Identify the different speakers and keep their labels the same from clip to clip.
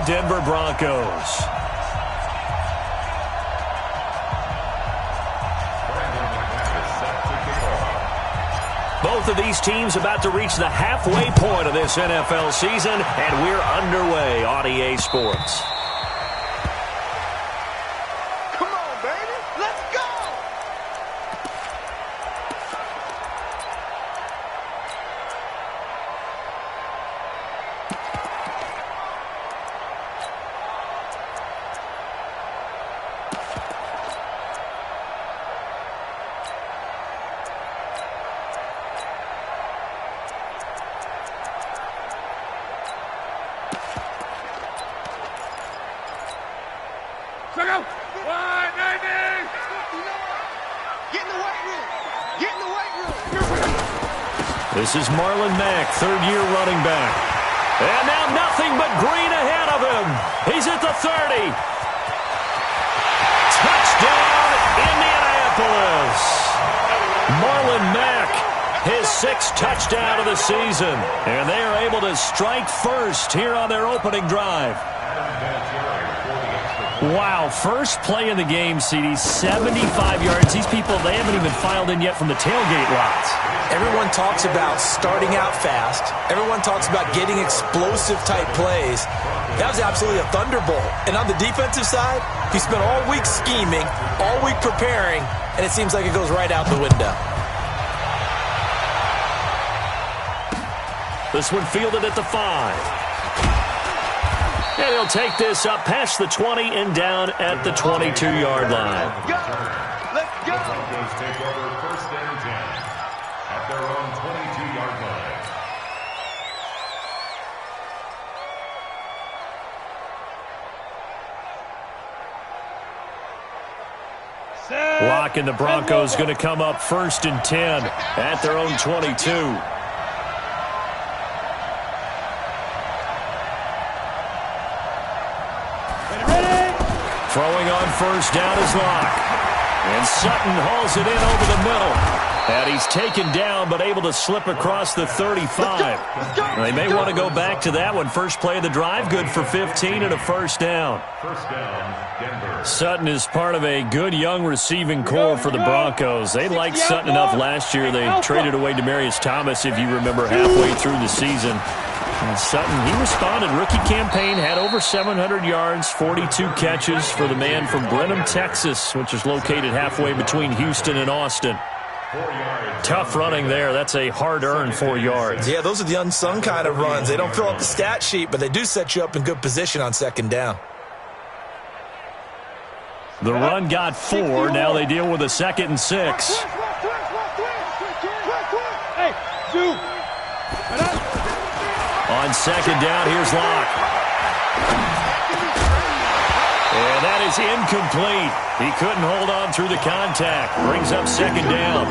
Speaker 1: Denver Broncos. Both of these teams about to reach the halfway point of this NFL season, and we're underway on EA Sports.
Speaker 2: Come on, baby. Let's go!
Speaker 1: This is Marlon Mack, third-year running back. And now nothing but green ahead of him. He's at the 30. Touchdown, Indianapolis. Marlon Mack, his 6th touchdown of the season. And they are able to strike first here on their opening drive. Wow, first play in the game, CD, 75 yards. These people, they haven't even filed in yet from the tailgate lots.
Speaker 3: Everyone talks about starting out fast. Everyone talks about getting explosive-type plays. That was absolutely a thunderbolt. And on the defensive side, he spent all week scheming, all week preparing, and it seems like it goes right out the window.
Speaker 1: This one fielded at the 5. And he'll take this up past the 20 and down at the 22-yard line.
Speaker 2: Let's go!
Speaker 4: Broncos take over 1st and 10 at their own 22-yard line.
Speaker 1: Lock and the Broncos going to come up 1st and 10 at their own 22. Throwing on 1st down is Locke. And Sutton hauls it in over the middle. And he's taken down but able to slip across the 35. They may want to go back to that one. First play of the drive, good for 15 and a 1st down.
Speaker 4: 1st down, Denver.
Speaker 1: Sutton is part of a good young receiving core for the Broncos. They liked Sutton enough last year. They traded away Demaryius Thomas, if you remember, halfway through the season. And Sutton, he responded. Rookie campaign, had over 700 yards, 42 catches for the man from Brenham, Texas, which is located halfway between Houston and Austin.
Speaker 4: 4 yards.
Speaker 1: Tough running there. That's a hard-earned 4 yards.
Speaker 3: Yeah, those are the unsung kind of runs. They don't fill up the stat sheet, but they do set you up in good position on 2nd down.
Speaker 1: The run got 4. Now they deal with a 2nd and 6. On 2nd down, here's Locke. And that is incomplete. He couldn't hold on through the contact. Brings up 2nd down.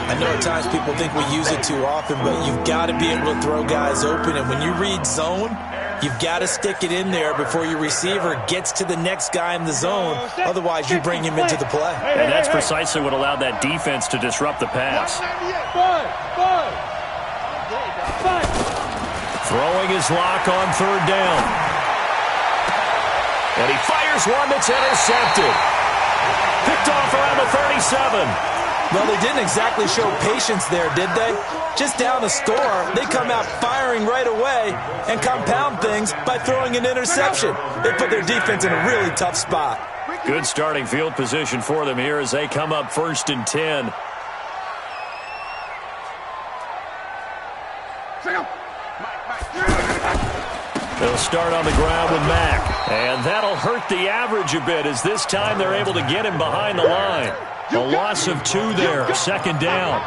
Speaker 3: I know at times people think we use it too often, but you've got to be able to throw guys open. And when you read zone, you've got to stick it in there before your receiver gets to the next guy in the zone. Otherwise, you bring him into the play.
Speaker 1: And that's precisely what allowed that defense to disrupt the pass. Throwing his Lock on 3rd down. And he fires one that's intercepted. Picked off around the 37.
Speaker 3: Well, they didn't exactly show patience there, did they? Just down a score, they come out firing right away and compound things by throwing an interception. They put their defense in a really tough spot.
Speaker 1: Good starting field position for them here as they come up 1st and 10. They'll start on the ground with Mack. And that'll hurt the average a bit as this time they're able to get him behind the line. A loss of 2 there, 2nd down.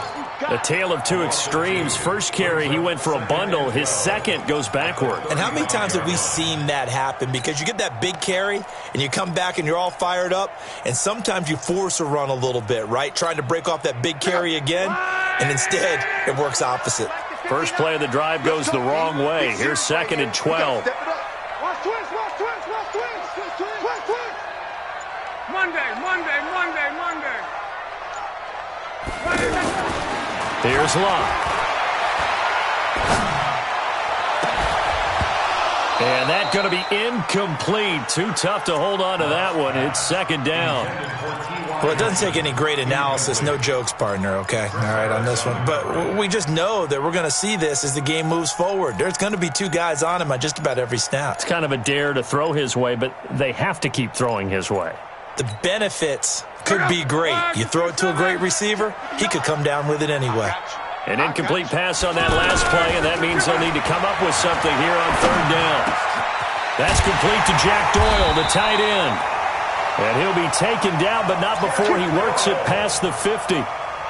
Speaker 1: A tale of two extremes. First carry, he went for a bundle. His second goes backward.
Speaker 3: And how many times have we seen that happen? Because you get that big carry, and you come back and you're all fired up, and sometimes you force a run a little bit, right? Trying to break off that big carry again, and instead it works opposite.
Speaker 1: First play of the drive goes the wrong way. Here's 2nd and 12. Here's Locke. And that's going to be incomplete. Too tough to hold on to that one. It's second down.
Speaker 3: Well, it doesn't take any great analysis. No jokes, partner, okay? All right, on this one. But we just know that we're going to see this as the game moves forward. There's going to be two guys on him on just about every snap.
Speaker 1: It's kind of a dare to throw his way, but they have to keep throwing his way.
Speaker 3: The benefits could be great. You throw it to a great receiver, he could come down with it anyway.
Speaker 1: An incomplete pass on that last play, and that means they'll need to come up with something here on third down. That's complete to Jack Doyle, the tight end. And he'll be taken down, but not before he works it past the 50.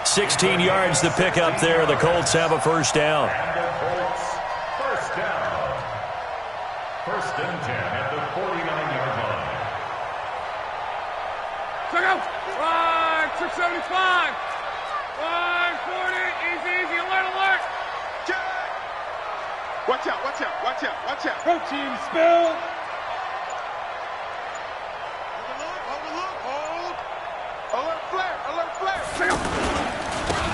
Speaker 1: 16 yards to pick up there. The Colts have a first down.
Speaker 4: First down. First and 10 at the 49-yard line.
Speaker 2: Check out. 675. 540. Easy. Alert. Watch out. Protein spill. Alert flare.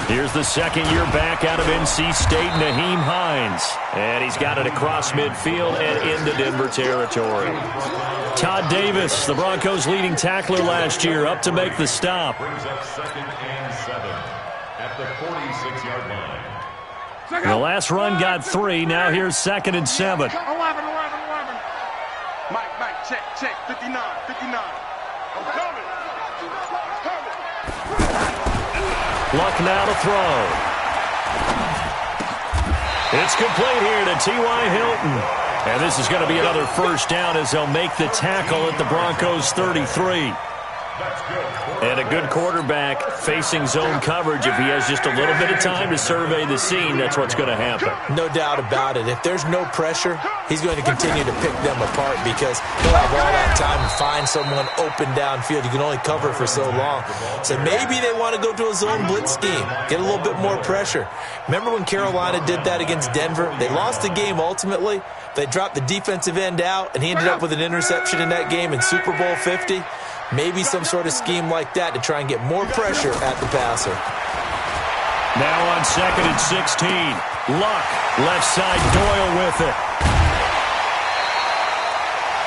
Speaker 1: Here's the second-year back out of NC State, Nyheim Hines. And he's got it across midfield and into Denver territory. Todd Davis, the Broncos' leading tackler last year, up to make the stop.
Speaker 4: Brings up second and 7 at the 46-yard line.
Speaker 1: The last run got 3. Now here's second and 7.
Speaker 2: 11. Mike, check. 59. I'm coming.
Speaker 1: Luck now to throw. It's complete here to T.Y. Hilton. And this is going to be another first down as they'll make the tackle at the Broncos' 33. And a good quarterback facing zone coverage. If he has just a little bit of time to survey the scene, that's what's going to happen.
Speaker 3: No doubt about it. If there's no pressure, he's going to continue to pick them apart because he'll have all that time to find someone open downfield. You can only cover for so long. So maybe they want to go to a zone blitz scheme, get a little bit more pressure. Remember when Carolina did that against Denver? They lost the game ultimately. They dropped the defensive end out, and he ended up with an interception in that game in Super Bowl 50. Maybe some sort of scheme like that to try and get more pressure at the passer.
Speaker 1: Now on second and 16. Luck, left side, Doyle with it.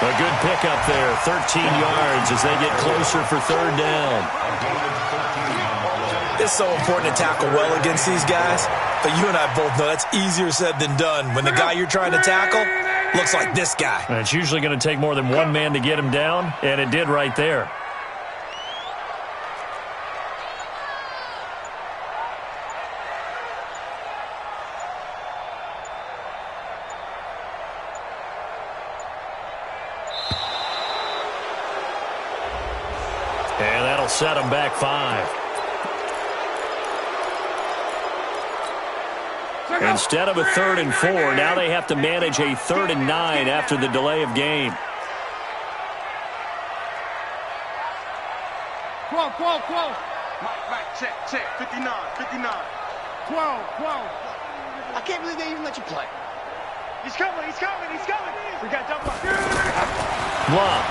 Speaker 1: A good pickup there, 13 yards as they get closer for third down.
Speaker 3: It's so important to tackle well against these guys, but you and I both know that's easier said than done when the guy you're trying to tackle looks like this guy.
Speaker 1: And it's usually going to take more than one man to get him down, and it did right there. And that'll set him back 5. Instead of a 3rd and 4, now they have to manage a 3rd and 9 after the delay of game.
Speaker 2: 12. Mike, check. 59. 12. I can't believe they even let you play. He's coming. We got jump up.
Speaker 1: Blah.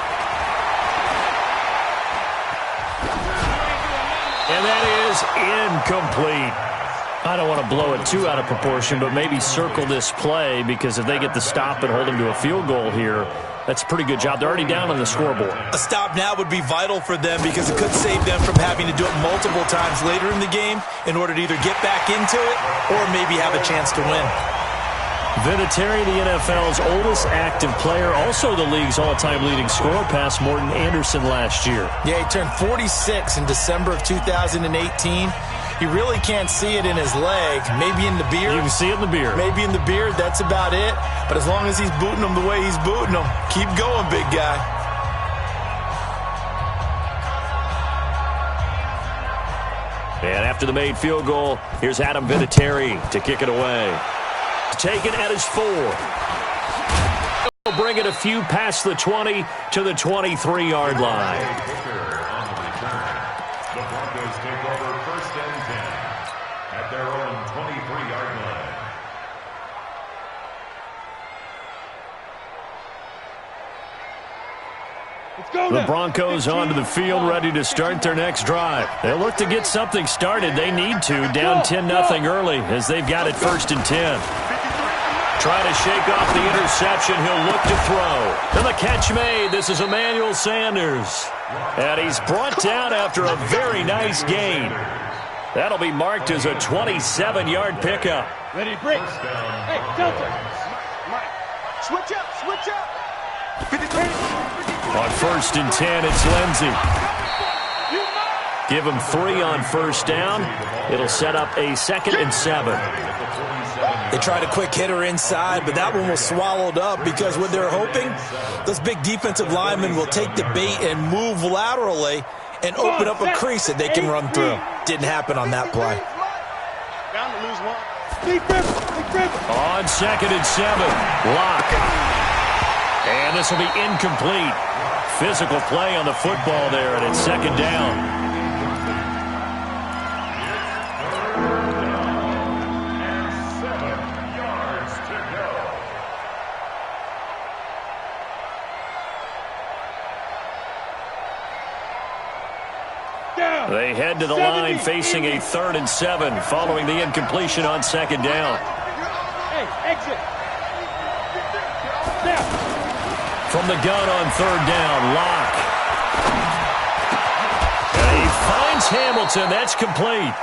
Speaker 1: And that is incomplete. I don't want to blow it too out of proportion, but maybe circle this play because if they get the stop and hold them to a field goal here, that's a pretty good job. They're already down on the scoreboard.
Speaker 3: A stop now would be vital for them because it could save them from having to do it multiple times later in the game in order to either get back into it or maybe have a chance to win.
Speaker 1: Vinatieri, the NFL's oldest active player, also the league's all-time leading scorer, past Morton Anderson last year.
Speaker 3: Yeah, he turned 46 in December of 2018. You really can't see it in his leg. Maybe in the beard.
Speaker 1: You can see it in the beard.
Speaker 3: Maybe in the beard. That's about it. But as long as he's booting them the way he's booting them, keep going, big guy.
Speaker 1: And after the made field goal, here's Adam Vinatieri to kick it away. Taken at his 4. He'll bring it a few past the 20 to the 23-yard line.
Speaker 4: The Broncos take over first and 10 at their own 23-yard line.
Speaker 1: The Broncos onto the field, ready to start their next drive. They'll look to get something started. They need to, down 10-0 early as they've got it first and 10. Trying to shake off the interception. He'll look to throw. And the catch made. This is Emmanuel Sanders. And he's brought down after a very nice gain. That'll be marked as a 27-yard pickup.
Speaker 2: Ready, break. Hey, Delta. Switch up, switch up.
Speaker 1: On 1st and 10, it's Lindsey. Give him 3 on 1st down. It'll set up a 2nd and 7.
Speaker 3: They tried a quick hitter inside, but that one was swallowed up because what they're hoping, those big defensive linemen will take the bait and move laterally and open up a crease that they can run through. Didn't happen on that play.
Speaker 2: Bound to lose one. Big rip.
Speaker 1: On 2nd and 7, Locke. And this will be incomplete. Physical play on the football there, and it's 2nd down. They head to the line facing a 3rd and 7 following the incompletion on 2nd down.
Speaker 2: Hey, exit.
Speaker 1: From the gun on 3rd down, Locke. And he finds Hamilton. That's complete.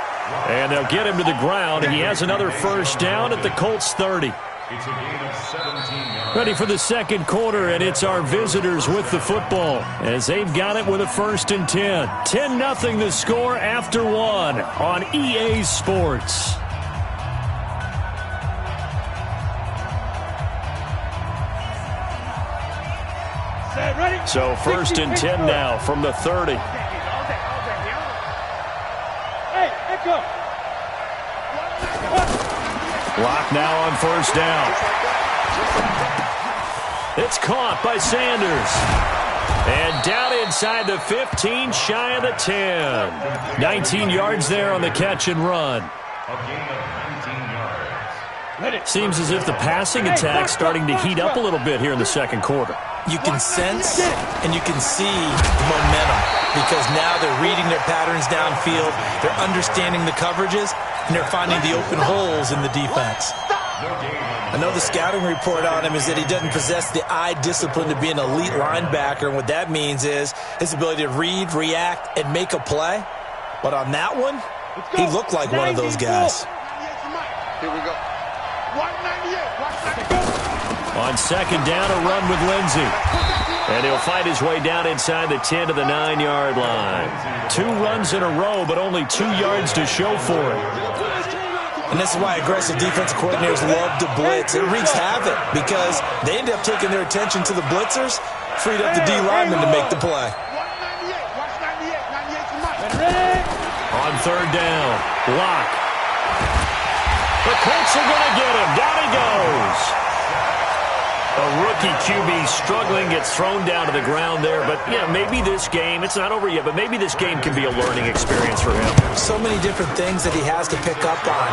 Speaker 1: And they'll get him to the ground, and he has another 1st down at the Colts 30.
Speaker 4: It's a gain of 17 yards.
Speaker 1: Ready for the 2nd quarter, and it's our visitors with the football as they've got it with a 1st and 10. 10-0 the score after 1 on EA Sports. So 1st and 10 now from the 30.
Speaker 2: Hey, echo.
Speaker 1: Locke now on 1st down. It's caught by Sanders. And down inside the 15, shy of the 10. 19 yards there on the catch and run.
Speaker 4: A gain of 19 yards.
Speaker 1: Seems as if the passing attack's starting to heat up a little bit here in the 2nd quarter.
Speaker 3: You can sense and you can see momentum because now they're reading their patterns downfield, they're understanding the coverages, and they're finding the open holes in the defense. I know the scouting report on him is that he doesn't possess the eye discipline to be an elite linebacker, and what that means is his ability to read, react, and make a play. But on that one, he looked like one of those guys.
Speaker 2: Here we go. 198. Watch that go.
Speaker 1: On 2nd down, a run with Lindsey. And he'll fight his way down inside the 10 to the 9-yard line. 2 runs in a row, but only 2 yards to show for it.
Speaker 3: And this is why aggressive defensive coordinators love to blitz. It wreaks havoc because they end up taking their attention to the blitzers, freed up the D lineman to make the play.
Speaker 2: 198. Watch 98. 98 to Mike.
Speaker 1: On 3rd down, Locke. The Colts are going to get him. Down he goes. A rookie QB struggling, gets thrown down to the ground there. But, yeah, maybe this game, it's not over yet, but maybe this game can be a learning experience for him.
Speaker 3: So many different things that he has to pick up on.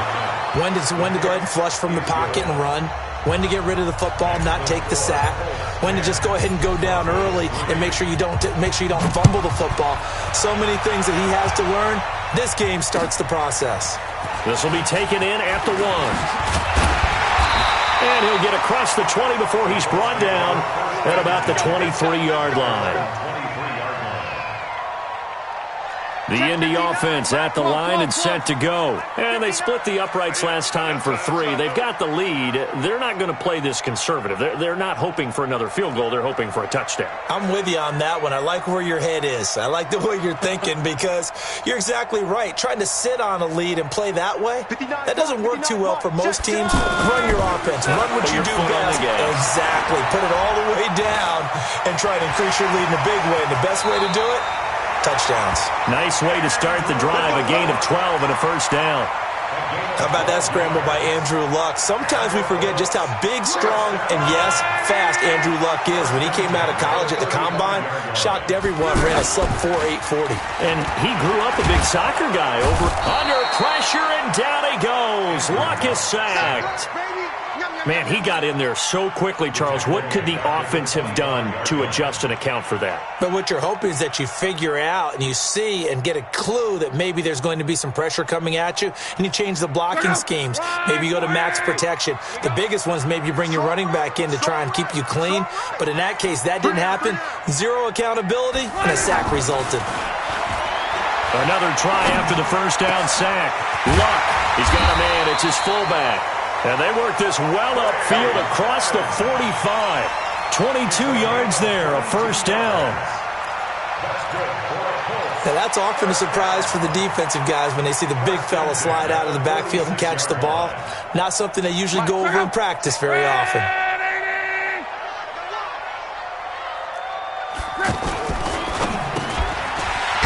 Speaker 3: When to go ahead and flush from the pocket and run. When to get rid of the football, not take the sack. When to just go ahead and go down early and make sure you don't fumble the football. So many things that he has to learn. This game starts the process.
Speaker 1: This will be taken in at the 1. And he'll get across the 20 before he's brought down at about the 23-yard line. The Indy offense at the line and set to go. And they split the uprights last time for 3. They've got the lead. They're not going to play this conservative. They're not hoping for another field goal. They're hoping for a touchdown.
Speaker 3: I'm with you on that one. I like where your head is. I like the way you're thinking because you're exactly right. Trying to sit on a lead and play that way, that doesn't work too well for most teams. Run your offense. Run what you do best. Exactly. Put it all the way down and try to increase your lead in a big way. And the best way to do it, touchdowns.
Speaker 1: Nice way to start the drive. A gain of 12 and a 1st down.
Speaker 3: How about that scramble by Andrew Luck? Sometimes we forget just how big, strong, and yes, fast Andrew Luck is. When he came out of college at the Combine, shocked everyone, ran a sub-4 840.
Speaker 1: And he grew up a big soccer guy over under pressure, and down he goes. Luck is sacked. Man, he got in there so quickly, Charles. What could the offense have done to adjust and account for that?
Speaker 3: But what you're hoping is that you figure out and you see and get a clue that maybe there's going to be some pressure coming at you, and you change the blocking schemes. Maybe you go to max protection. The biggest ones, maybe you bring your running back in to try and keep you clean. But in that case, that didn't happen. Zero accountability, and a sack resulted.
Speaker 1: Another try after the first down sack. Luck, he's got a man. It's his fullback. And they work this well upfield across the 45. 22 yards there, a first down.
Speaker 3: Now that's often a surprise for the defensive guys when they see the big fella slide out of the backfield and catch the ball. Not something they usually go over in practice very often.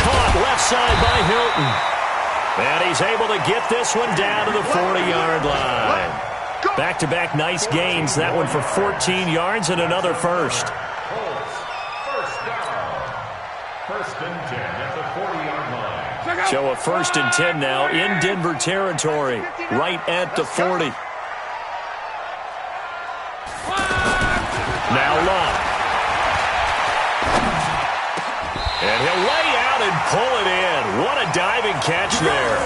Speaker 1: Caught left side by Hilton. And he's able to get this one down to the 40-yard line. Back-to-back nice gains. That one for 14 yards and another first.
Speaker 4: First down. First and 10 at the 40-yard line.
Speaker 1: So a first and 10 now in Denver territory, right at the 40. Now Luck. And he'll lay out and pull it in. What a diving catch there.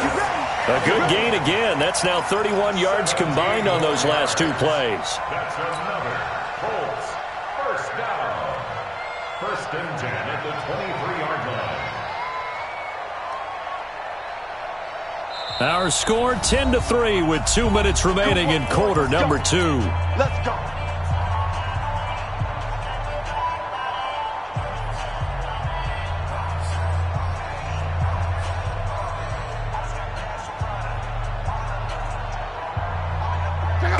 Speaker 1: A good gain again. That's now 31 yards combined on those last two plays.
Speaker 4: That's another Colts first down. First and 10 at the 23-yard line.
Speaker 1: Our score 10-3 with 2 minutes remaining in quarter number 2.
Speaker 2: Let's go.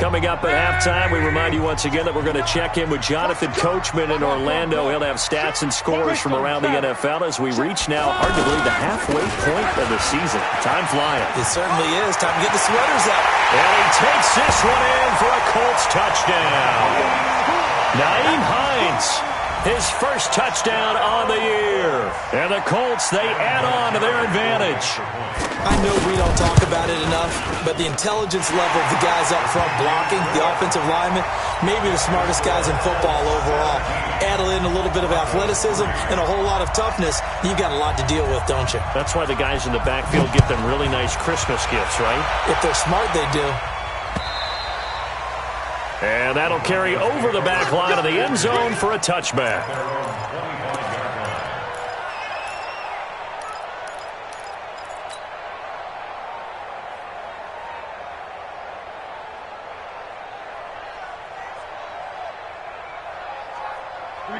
Speaker 1: Coming up at halftime, we remind you once again that we're going to check in with Jonathan Coachman in Orlando. He'll have stats and scores from around the NFL as we reach now, hard to believe, the halfway point of the season. Time flying.
Speaker 3: It certainly is. Time to get the sweaters out.
Speaker 1: And he takes this one in for a Colts touchdown. Nyheim Hines, his first touchdown on the year. And the Colts, they add on to their advantage.
Speaker 3: I know we don't talk about it enough, but the intelligence level of the guys up front blocking, the offensive linemen, maybe the smartest guys in football overall. Add in a little bit of athleticism and a whole lot of toughness, you've got a lot to deal with, don't you?
Speaker 1: That's why the guys in the backfield get them really nice Christmas gifts, right?
Speaker 3: If they're smart, they do.
Speaker 1: And that'll carry over the back line of the end zone for a touchback.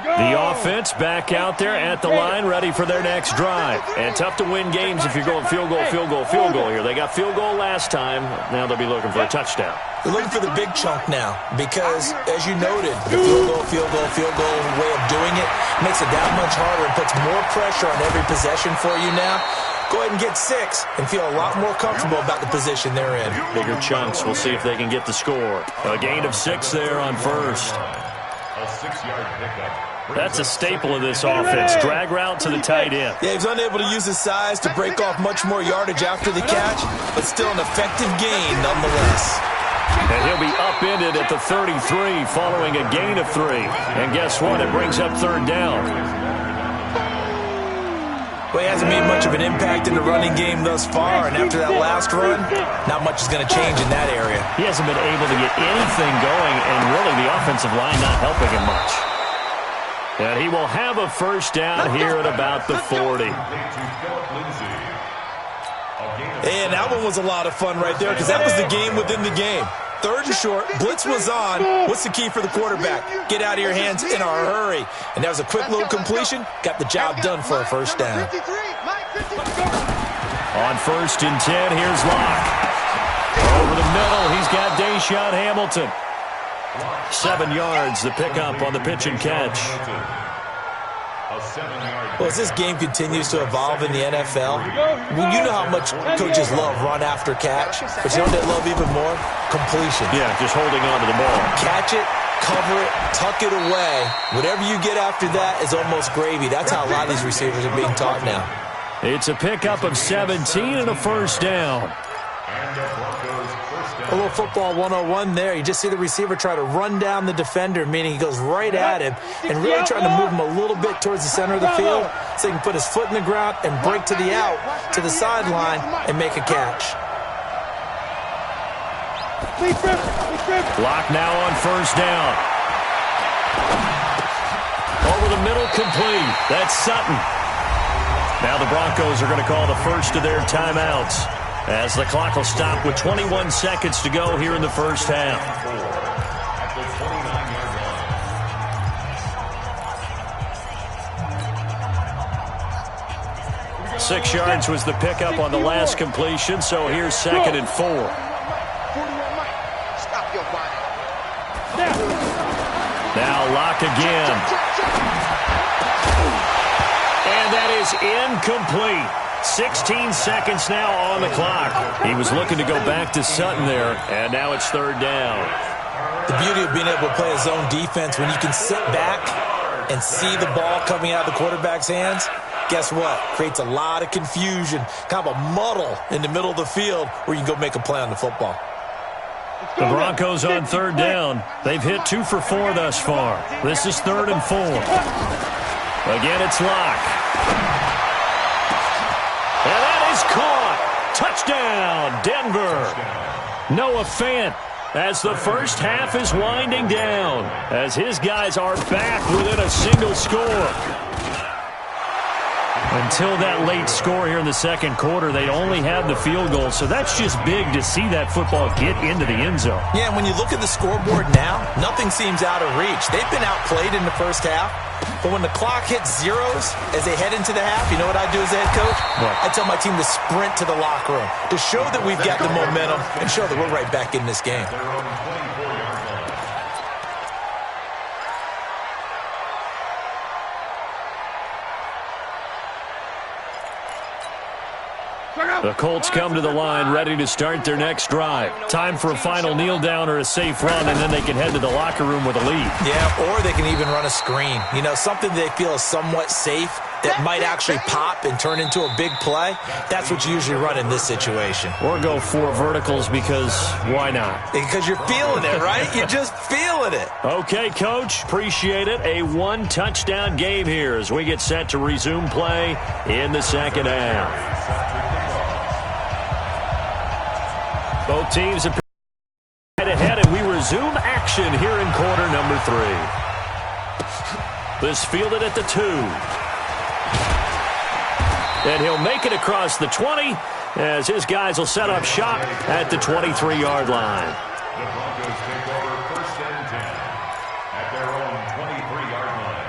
Speaker 1: The offense back out there at the line, ready for their next drive. And tough to win games if you're going field goal, field goal, field goal here. They got field goal last time. Now they'll be looking for a touchdown.
Speaker 3: They're looking for the big chunk now because, as you noted, the field goal way of doing it makes it that much harder and puts more pressure on every possession for you now. Go ahead and get 6 and feel a lot more comfortable about the position they're in.
Speaker 1: Bigger chunks. We'll see if they can get the score. A gain of 6 there on first.
Speaker 4: A 6-yard pickup.
Speaker 1: That's a staple of this offense. Drag route to the tight end.
Speaker 3: Yeah, he's unable to use his size to break off much more yardage after the catch, but still an effective gain nonetheless.
Speaker 1: And he'll be upended at the 33 following a gain of 3. And guess what? It brings up third down.
Speaker 3: Well, he hasn't made much of an impact in the running game thus far, and after that last run, not much is going to change in that area.
Speaker 1: He hasn't been able to get anything going, and really the offensive line not helping him much. And he will have a first down here at about the 40.
Speaker 3: And that one was a lot of fun right there because that was the game within the game. Third and short, blitz was on. What's the key for the quarterback? Get out of your hands in a hurry. And that was a quick little completion. Got the job done for a first down.
Speaker 1: On first and 10, here's Locke. Over the middle, he's got Deshaun Hamilton. 7 yards, the pickup on the pitch and catch.
Speaker 3: Well, as this game continues to evolve in the NFL, you know how much coaches love run after catch, but you know what they love even more? Completion.
Speaker 1: Yeah, just holding on to the ball.
Speaker 3: Catch it, cover it, tuck it away. Whatever you get after that is almost gravy. That's how a lot of these receivers are being taught now.
Speaker 1: It's a pickup of 17 and a first down.
Speaker 4: And the Broncos first
Speaker 3: A little football 101 there. You just see the receiver try to run down the defender, meaning he goes right at him and really trying to move him a little bit towards the center of the field so he can put his foot in the ground and break to the out, to the sideline, and make a catch.
Speaker 1: Lock now on first down. Over the middle, complete. That's Sutton. Now the Broncos are going to call the first of their timeouts, as the clock will stop with 21 seconds to go here in the first half.
Speaker 4: At the 29-yard line.
Speaker 1: 6 yards was the pickup on the last completion, so here's 2nd and 4.
Speaker 2: Stop your body.
Speaker 1: Now Lock again. And that is incomplete. 16 seconds now on the clock. He was looking to go back to Sutton there, and now it's 3rd down.
Speaker 3: The beauty of being able to play a zone defense, when you can sit back and see the ball coming out of the quarterback's hands, guess what? Creates a lot of confusion, kind of a muddle in the middle of the field where you can go make a play on the football.
Speaker 1: The Broncos on 3rd down. They've hit 2 for 4 thus far. This is 3rd and 4. Again, it's Lock. And that is caught. Touchdown, Denver. Noah Fant, as the first half is winding down, as his guys are back within a single score. Until that late score here in the second quarter, they only had the field goal, so that's just big to see that football get into the end zone.
Speaker 3: Yeah, and when you look at the scoreboard now, nothing seems out of reach. They've been outplayed in the first half, but when the clock hits zeros as they head into the half, you know what I do as a head coach?
Speaker 1: What?
Speaker 3: I tell my team to sprint to the locker room to show that we've got the momentum and show that we're right back in this game.
Speaker 4: Their own 24-yard line.
Speaker 1: The Colts come to the line ready to start their next drive. Time for a final kneel down or a safe run, and then they can head to the locker room with a lead.
Speaker 3: Yeah, or they can even run a screen. You know, something they feel is somewhat safe that might actually pop and turn into a big play. That's what you usually run in this situation.
Speaker 1: Or go 4 verticals, because why not?
Speaker 3: Because you're feeling it, right? You're just feeling it.
Speaker 1: Okay, Coach, appreciate it. A 1-touchdown game here as we get set to resume play in the second half. Both teams are right ahead, and we resume action here in quarter number 3. This fielded at the 2. And he'll make it across the 20 as his guys will set up shop at the 23-yard line.
Speaker 4: The Broncos take over 1st and 10 at their own 23-yard line.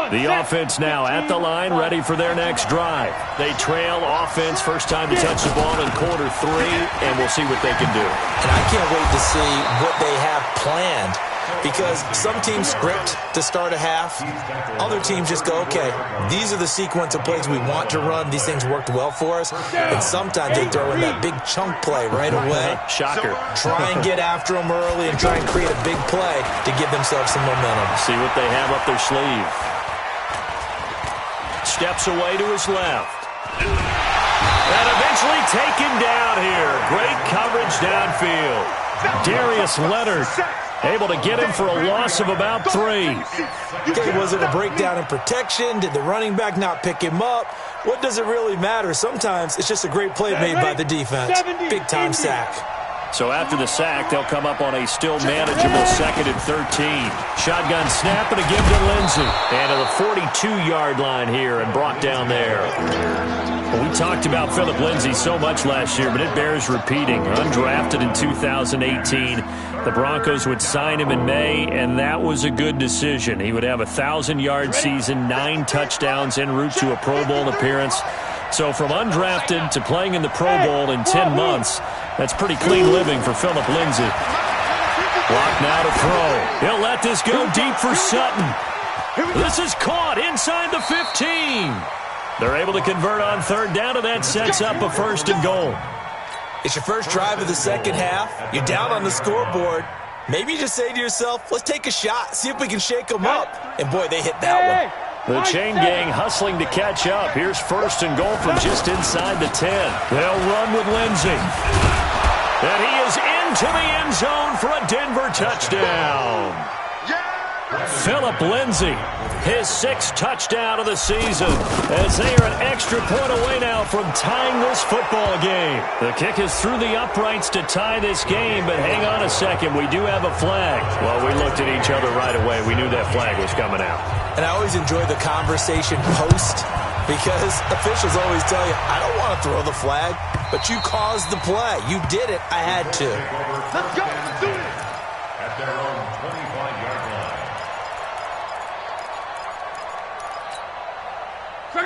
Speaker 1: The offense now at the line, ready for their next drive. They trail offense, first time to touch the ball in quarter 3, and we'll see what they can do.
Speaker 3: And I can't wait to see what they have planned, because some teams script to start a half. Other teams just go, okay, these are the sequence of plays we want to run. These things worked well for us. And sometimes they throw in that big chunk play right away.
Speaker 1: Shocker.
Speaker 3: Try and get after them early and try and create a big play to give themselves some momentum.
Speaker 1: See what they have up their sleeve. Steps away to his left. And eventually taken down here. Great coverage downfield. Darius Leonard able to get him for a loss of about 3.
Speaker 3: Okay, was it a breakdown in protection? Did the running back not pick him up? What does it really matter? Sometimes it's just a great play made by the defense. Big-time sack.
Speaker 1: So after the sack, they'll come up on a still manageable 2nd and 13. Shotgun snap and a give to Lindsey. And to the 42-yard line here and brought down there. Well, we talked about Phillip Lindsay so much last year, but it bears repeating. Undrafted in 2018, the Broncos would sign him in May, and that was a good decision. He would have a 1,000-yard season, 9 touchdowns en route to a Pro Bowl appearance. So from undrafted to playing in the Pro Bowl in 10 months, that's pretty clean living for Phillip Lindsay. Lock now to throw. He'll let this go deep for Sutton. This is caught inside the 15. They're able to convert on 3rd down, and that sets up a 1st and goal.
Speaker 3: It's your first drive of the second half. You're down on the scoreboard. Maybe you just say to yourself, let's take a shot, see if we can shake them up. And, boy, they hit that one.
Speaker 1: The chain gang hustling to catch up. Here's first and goal from just inside the 10. They'll run with Lindsey. And he is into the end zone for a Denver touchdown. Philip Lindsay, his 6th touchdown of the season, as they are an extra point away now from tying this football game. The kick is through the uprights to tie this game, but hang on a second, we do have a flag. Well, we looked at each other right away. We knew that flag was coming out.
Speaker 3: And I always enjoy the conversation post, because officials always tell you, I don't want to throw the flag, but you caused the play. You did it. I had to.
Speaker 2: Let's go. Let's do it.
Speaker 4: At their own 25-yard line.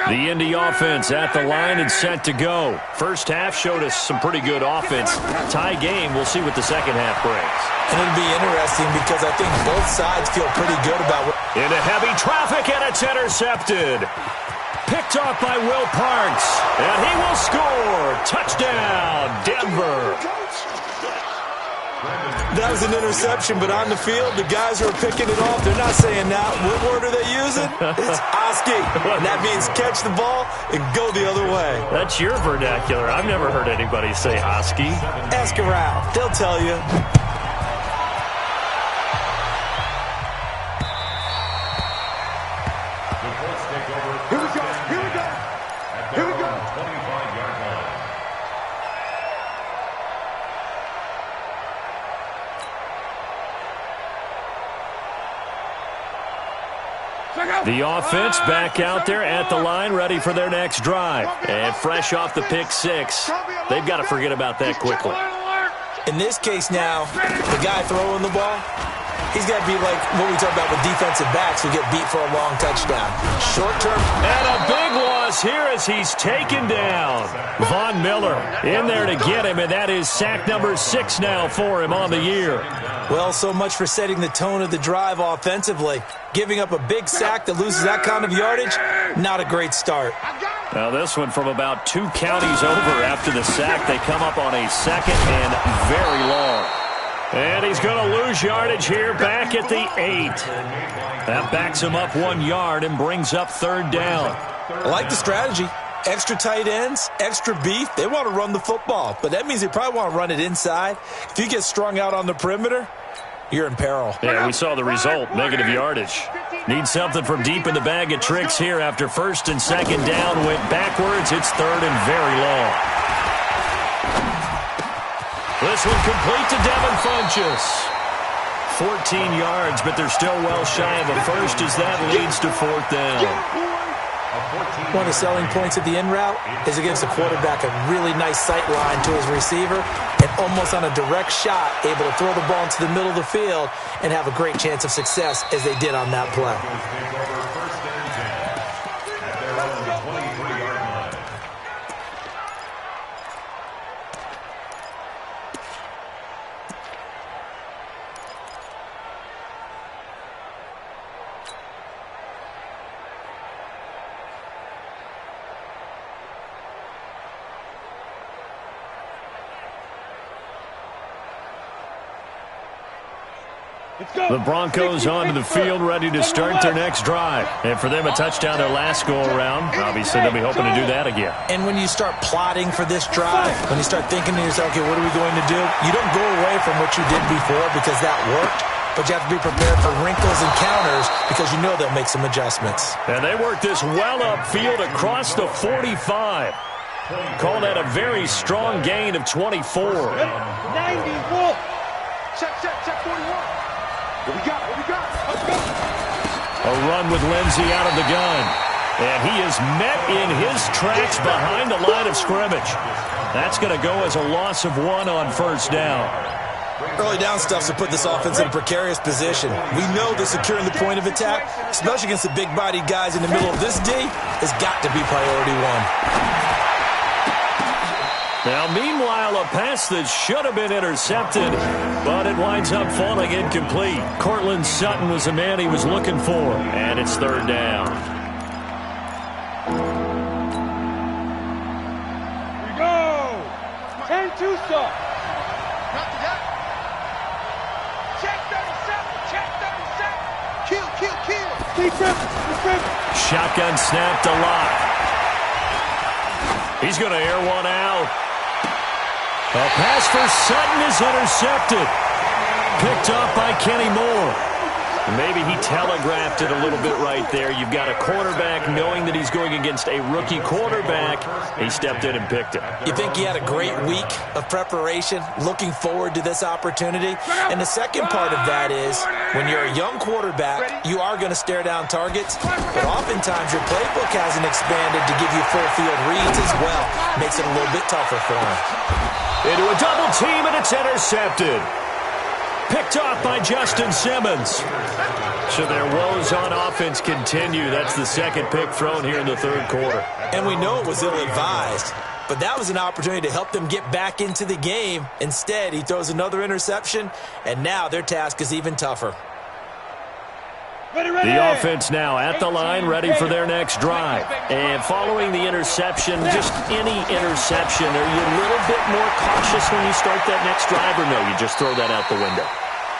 Speaker 1: The Indy offense at the line and set to go. First half showed us some pretty good offense. Tie game, we'll see what the second half brings.
Speaker 3: And it'll be interesting because I think both sides feel pretty good about what...
Speaker 1: Into heavy traffic, and it's intercepted. Picked off by Will Parks, and he will score. Touchdown, Denver.
Speaker 3: That was an interception, but on the field, the guys who are picking it off, they're not saying that. What word are they using? It's Oski. And that means catch the ball and go the other way.
Speaker 1: That's your vernacular. I've never heard anybody say Oski.
Speaker 3: Ask around. They'll tell you.
Speaker 2: Here we go. Here we go. Here we go.
Speaker 4: 25-yard line.
Speaker 1: The offense back out there at the line, ready for their next drive. And fresh off the pick 6, they've got to forget about that quickly.
Speaker 3: In this case now, the guy throwing the ball, he's got to be like what we talk about with defensive backs who get beat for a long touchdown. Short term.
Speaker 1: And a big loss here as he's taken down. Von Miller in there to get him, and that is sack number 6 now for him on the year.
Speaker 3: Well, so much for setting the tone of the drive offensively. Giving up a big sack that loses that kind of yardage, not a great start.
Speaker 1: Now this one from about 2 counties over after the sack. They come up on a second and very long. And he's going to lose yardage here back at the 8. That backs him up 1 yard and brings up 3rd down.
Speaker 3: I like the strategy. Extra tight ends, extra beef. They want to run the football, but that means they probably want to run it inside. If you get strung out on the perimeter, you're in peril.
Speaker 1: Yeah, we saw the result, negative yardage. Need something from deep in the bag of tricks here after 1st and 2nd down. Went backwards. It's 3rd and very long. This one complete to Devin Funchess. 14 yards, but they're still well shy of a first as that leads to 4th down.
Speaker 3: One of the selling points of the in route is it gives the quarterback a really nice sight line to his receiver and almost on a direct shot able to throw the ball into the middle of the field and have a great chance of success as they did on that play.
Speaker 1: The Broncos onto the field, ready to start their next drive. And for them, a touchdown their last go-around. Obviously, they'll be hoping to do that again.
Speaker 3: And when you start plotting for this drive, when you start thinking to yourself, okay, what are we going to do? You don't go away from what you did before because that worked, but you have to be prepared for wrinkles and counters because you know they'll make some adjustments.
Speaker 1: And they work this well upfield across the 45. Call that a very strong gain of 24.
Speaker 2: 94. Check 41. What we got? Let's go.
Speaker 1: A run with Lindsey out of the gun. And he is met in his tracks behind the line of scrimmage. That's going to go as a loss of 1 on 1st down.
Speaker 3: Early down stuffs to put this offense in a precarious position. We know that securing the point of attack, especially against the big-bodied guys in the middle of this D, has got to be priority 1.
Speaker 1: Now, meanwhile, a pass that should have been intercepted, but it winds up falling incomplete. Cortland Sutton was the man he was looking for, and it's 3rd down.
Speaker 2: Here we go. And Tusa. Check.
Speaker 1: Shotgun snap to Locke. He's going to air one out. A pass for Sutton is intercepted. Picked off by Kenny Moore. Maybe he telegraphed it a little bit right there. You've got a quarterback knowing that he's going against a rookie quarterback. He stepped in and picked it.
Speaker 3: You think he had a great week of preparation, looking forward to this opportunity? And the second part of that is, when you're a young quarterback, you are going to stare down targets, but oftentimes your playbook hasn't expanded to give you full field reads as well. Makes it a little bit tougher for him.
Speaker 1: Into a double team, and it's intercepted. Picked off by Justin Simmons. So their woes on offense continue. That's the second pick thrown here in the third quarter.
Speaker 3: And we know it was ill-advised, but that was an opportunity to help them get back into the game. Instead, he throws another interception, and now their task is even tougher.
Speaker 1: The offense now at the line, ready for their next drive. And following the interception, just any interception, are you a little bit more cautious when you start that next drive, or no, you just throw that out the window?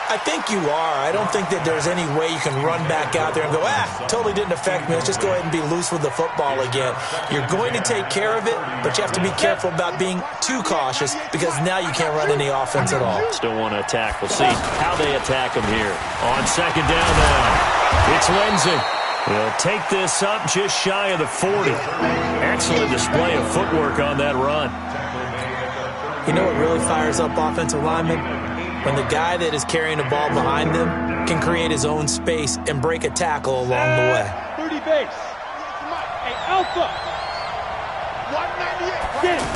Speaker 3: I think you are. I don't think that there's any way you can run back out there and go, totally didn't affect me. Let's just go ahead and be loose with the football again. You're going to take care of it, but you have to be careful about being too cautious because now you can't run any offense at all.
Speaker 1: Still want to attack. We'll see how they attack him here. On second down now, it's Lindsey. He'll take this up just shy of the 40. Excellent display of footwork on that run.
Speaker 3: You know what really fires up offensive linemen? When the guy that is carrying the ball behind them can create his own space and break a tackle along the way.
Speaker 2: 30 base. Hey, Alpha. 198. Get it.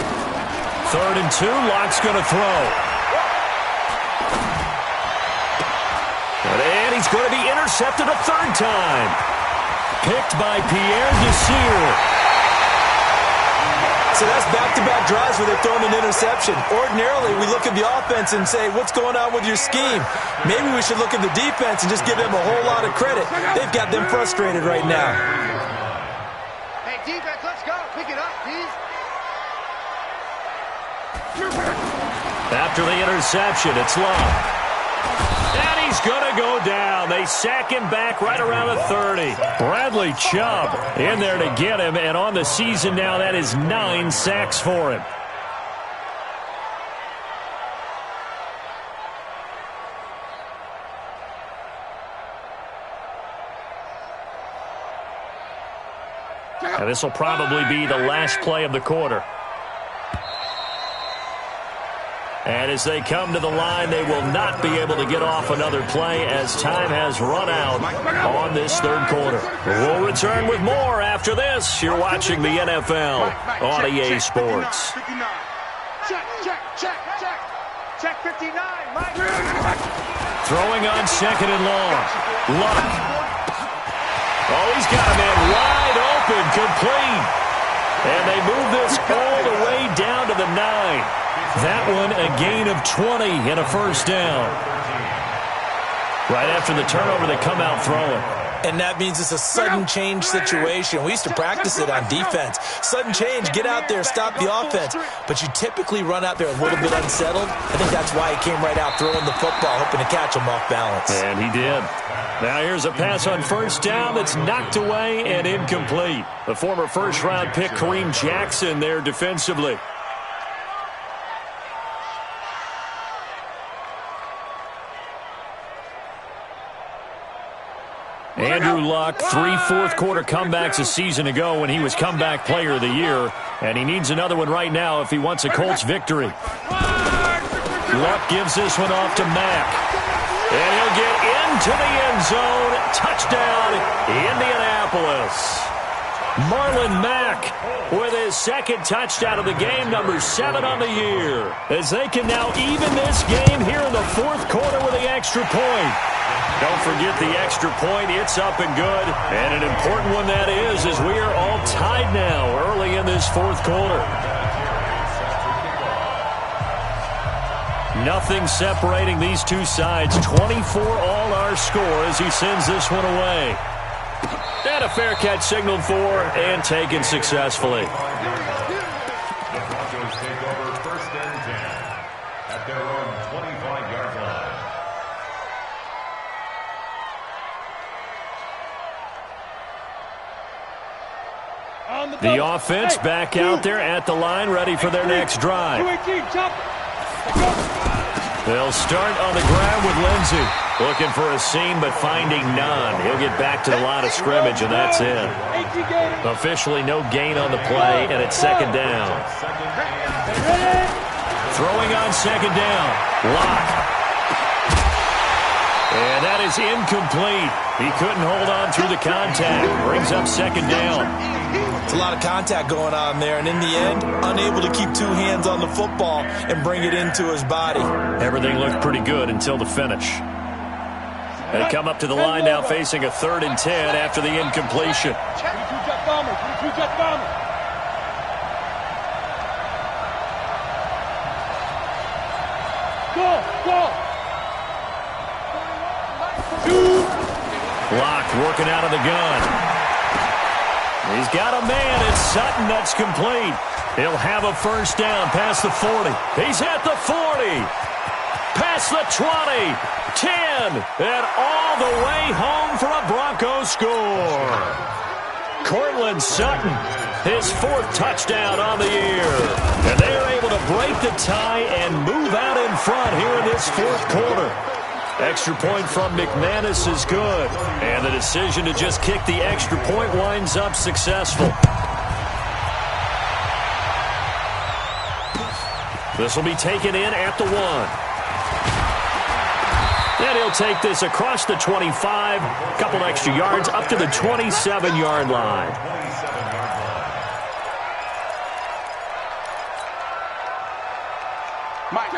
Speaker 1: 3rd and 2. Locke's going to throw. And he's going to be intercepted a third time. Picked by Pierre Desir.
Speaker 3: So that's back-to-back drives where they're throwing an interception. Ordinarily, we look at the offense and say, what's going on with your scheme? Maybe we should look at the defense and just give them a whole lot of credit. They've got them frustrated right now.
Speaker 2: Hey, defense, let's go. Pick it up, please.
Speaker 1: After the interception, it's Locke. And he's going to go down. They sack him back right around the 30. Bradley Chubb in there to get him, and on the season now, that is 9 sacks for him. And this will probably be the last play of the quarter. And as they come to the line, they will not be able to get off another play as time has run out on this third quarter. We'll return with more after this. You're watching the NFL on EA Sports.
Speaker 2: Check, check, check, check. Check 59, Mike.
Speaker 1: Throwing on second and long. Luck. Oh, he's got a man wide open, complete. And they move this all the way down to the 9. That one a gain of 20 and a first down. Right after the turnover, they come out throwing.
Speaker 3: And that means it's a sudden change situation. We used to practice it on defense. Sudden change, get out there, stop the offense. But you typically run out there a little bit unsettled. I think that's why he came right out throwing the football, hoping to catch him off balance.
Speaker 1: And he did. Now here's a pass on first down that's knocked away and incomplete. The former first-round pick Kareem Jackson there defensively. Andrew Luck, 3 fourth-quarter comebacks a season ago when he was comeback player of the year, and he needs another one right now if he wants a Colts victory. Luck gives this one off to Mack, and he'll get into the end zone. Touchdown, Indianapolis. Marlon Mack with his second touchdown of the game, number 7 on the year, as they can now even this game here in the fourth quarter with the extra point. Don't forget the extra point. It's up and good. And an important one that is, as we are all tied now early in this fourth quarter. Nothing separating these two sides. 24 all our score as he sends this one away. And a fair catch signaled for and taken successfully.
Speaker 4: The Broncos take over 1st and 10 at their own 25-yard line.
Speaker 1: The offense back out there at the line, ready for their next drive. They'll start on the ground with Lindsey. Looking for a seam, but finding none. He'll get back to the line of scrimmage, and that's it. Officially no gain on the play, and it's second down. Throwing on second down. Locke. And that is incomplete. He couldn't hold on through the contact. Brings up second down.
Speaker 3: It's a lot of contact going on there, and in the end, unable to keep two hands on the football and bring it into his body.
Speaker 1: Everything looked pretty good until the finish. They come up to the line now facing a 3rd and 10 after the incompletion. Locke working out of the gun. He's got a man. It's Sutton. That's complete. He'll have a first down past the 40. He's at the 40. Past the 20. 10. And all the way home for a Broncos score. Courtland Sutton, his 4th touchdown on the year. And they are able to break the tie and move out in front here in this 4th quarter. Extra point from McManus is good. And the decision to just kick the extra point winds up successful. This will be taken in at the 1. And he'll take this across the 25. Couple extra yards up to the 27-yard line.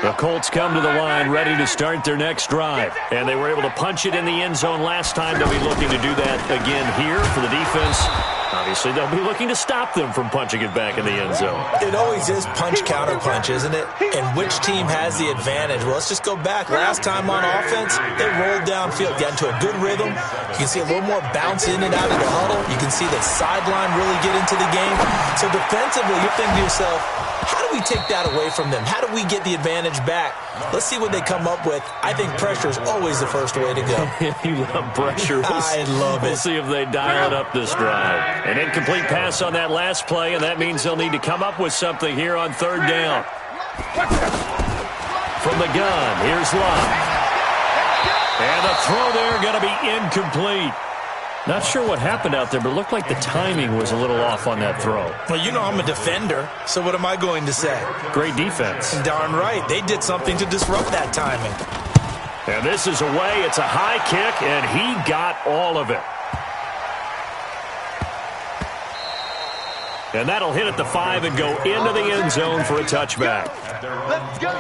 Speaker 1: The Colts come to the line ready to start their next drive. And they were able to punch it in the end zone last time. They'll be looking to do that again here for the defense. Obviously, they'll be looking to stop them from punching it back in the end zone.
Speaker 3: It always is punch-counter-punch, isn't it? And which team has the advantage? Well, let's just go back. Last time on offense, they rolled downfield, got into a good rhythm. You can see a little more bounce in and out of the huddle. You can see the sideline really get into the game. So defensively, you're thinking to yourself, how do we take that away from them? How do we get the advantage back? Let's see what they come up with. I think pressure is always the first way to go.
Speaker 1: You love pressure.
Speaker 3: I love it.
Speaker 1: We'll see if they dial it up this drive. An incomplete pass on that last play, and that means they'll need to come up with something here on 3rd down. From the gun, here's Locke. And the throw there going to be incomplete. Not sure what happened out there, but it looked like the timing was a little off on that throw.
Speaker 3: Well, you know I'm a defender, so what am I going to say?
Speaker 1: Great defense.
Speaker 3: Darn right. They did something to disrupt that timing.
Speaker 1: And this is away. It's a high kick, and he got all of it. And that'll hit at the 5 and go into the end zone for a touchback.
Speaker 2: Let's go.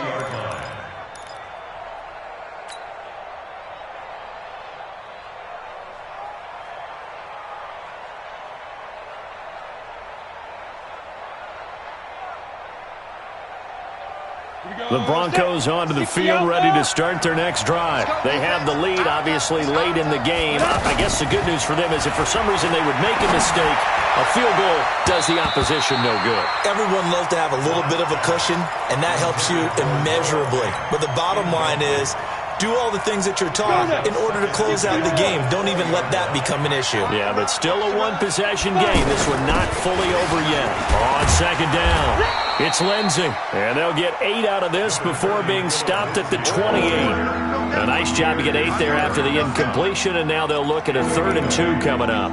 Speaker 1: The Broncos onto the field, ready to start their next drive. They have the lead, obviously, late in the game. I guess the good news for them is if for some reason they would make a mistake, a field goal does the opposition no good.
Speaker 3: Everyone loves to have a little bit of a cushion, and that helps you immeasurably. But the bottom line is, do all the things that you're taught in order to close out the game. Don't even let that become an issue.
Speaker 1: Yeah, but still a one-possession game. This one not fully over yet. On second down, it's Lindsey. And they'll get 8 out of this before being stopped at the 28. A nice job to get 8 there after the incompletion, and now they'll look at a 3rd and 2 coming up.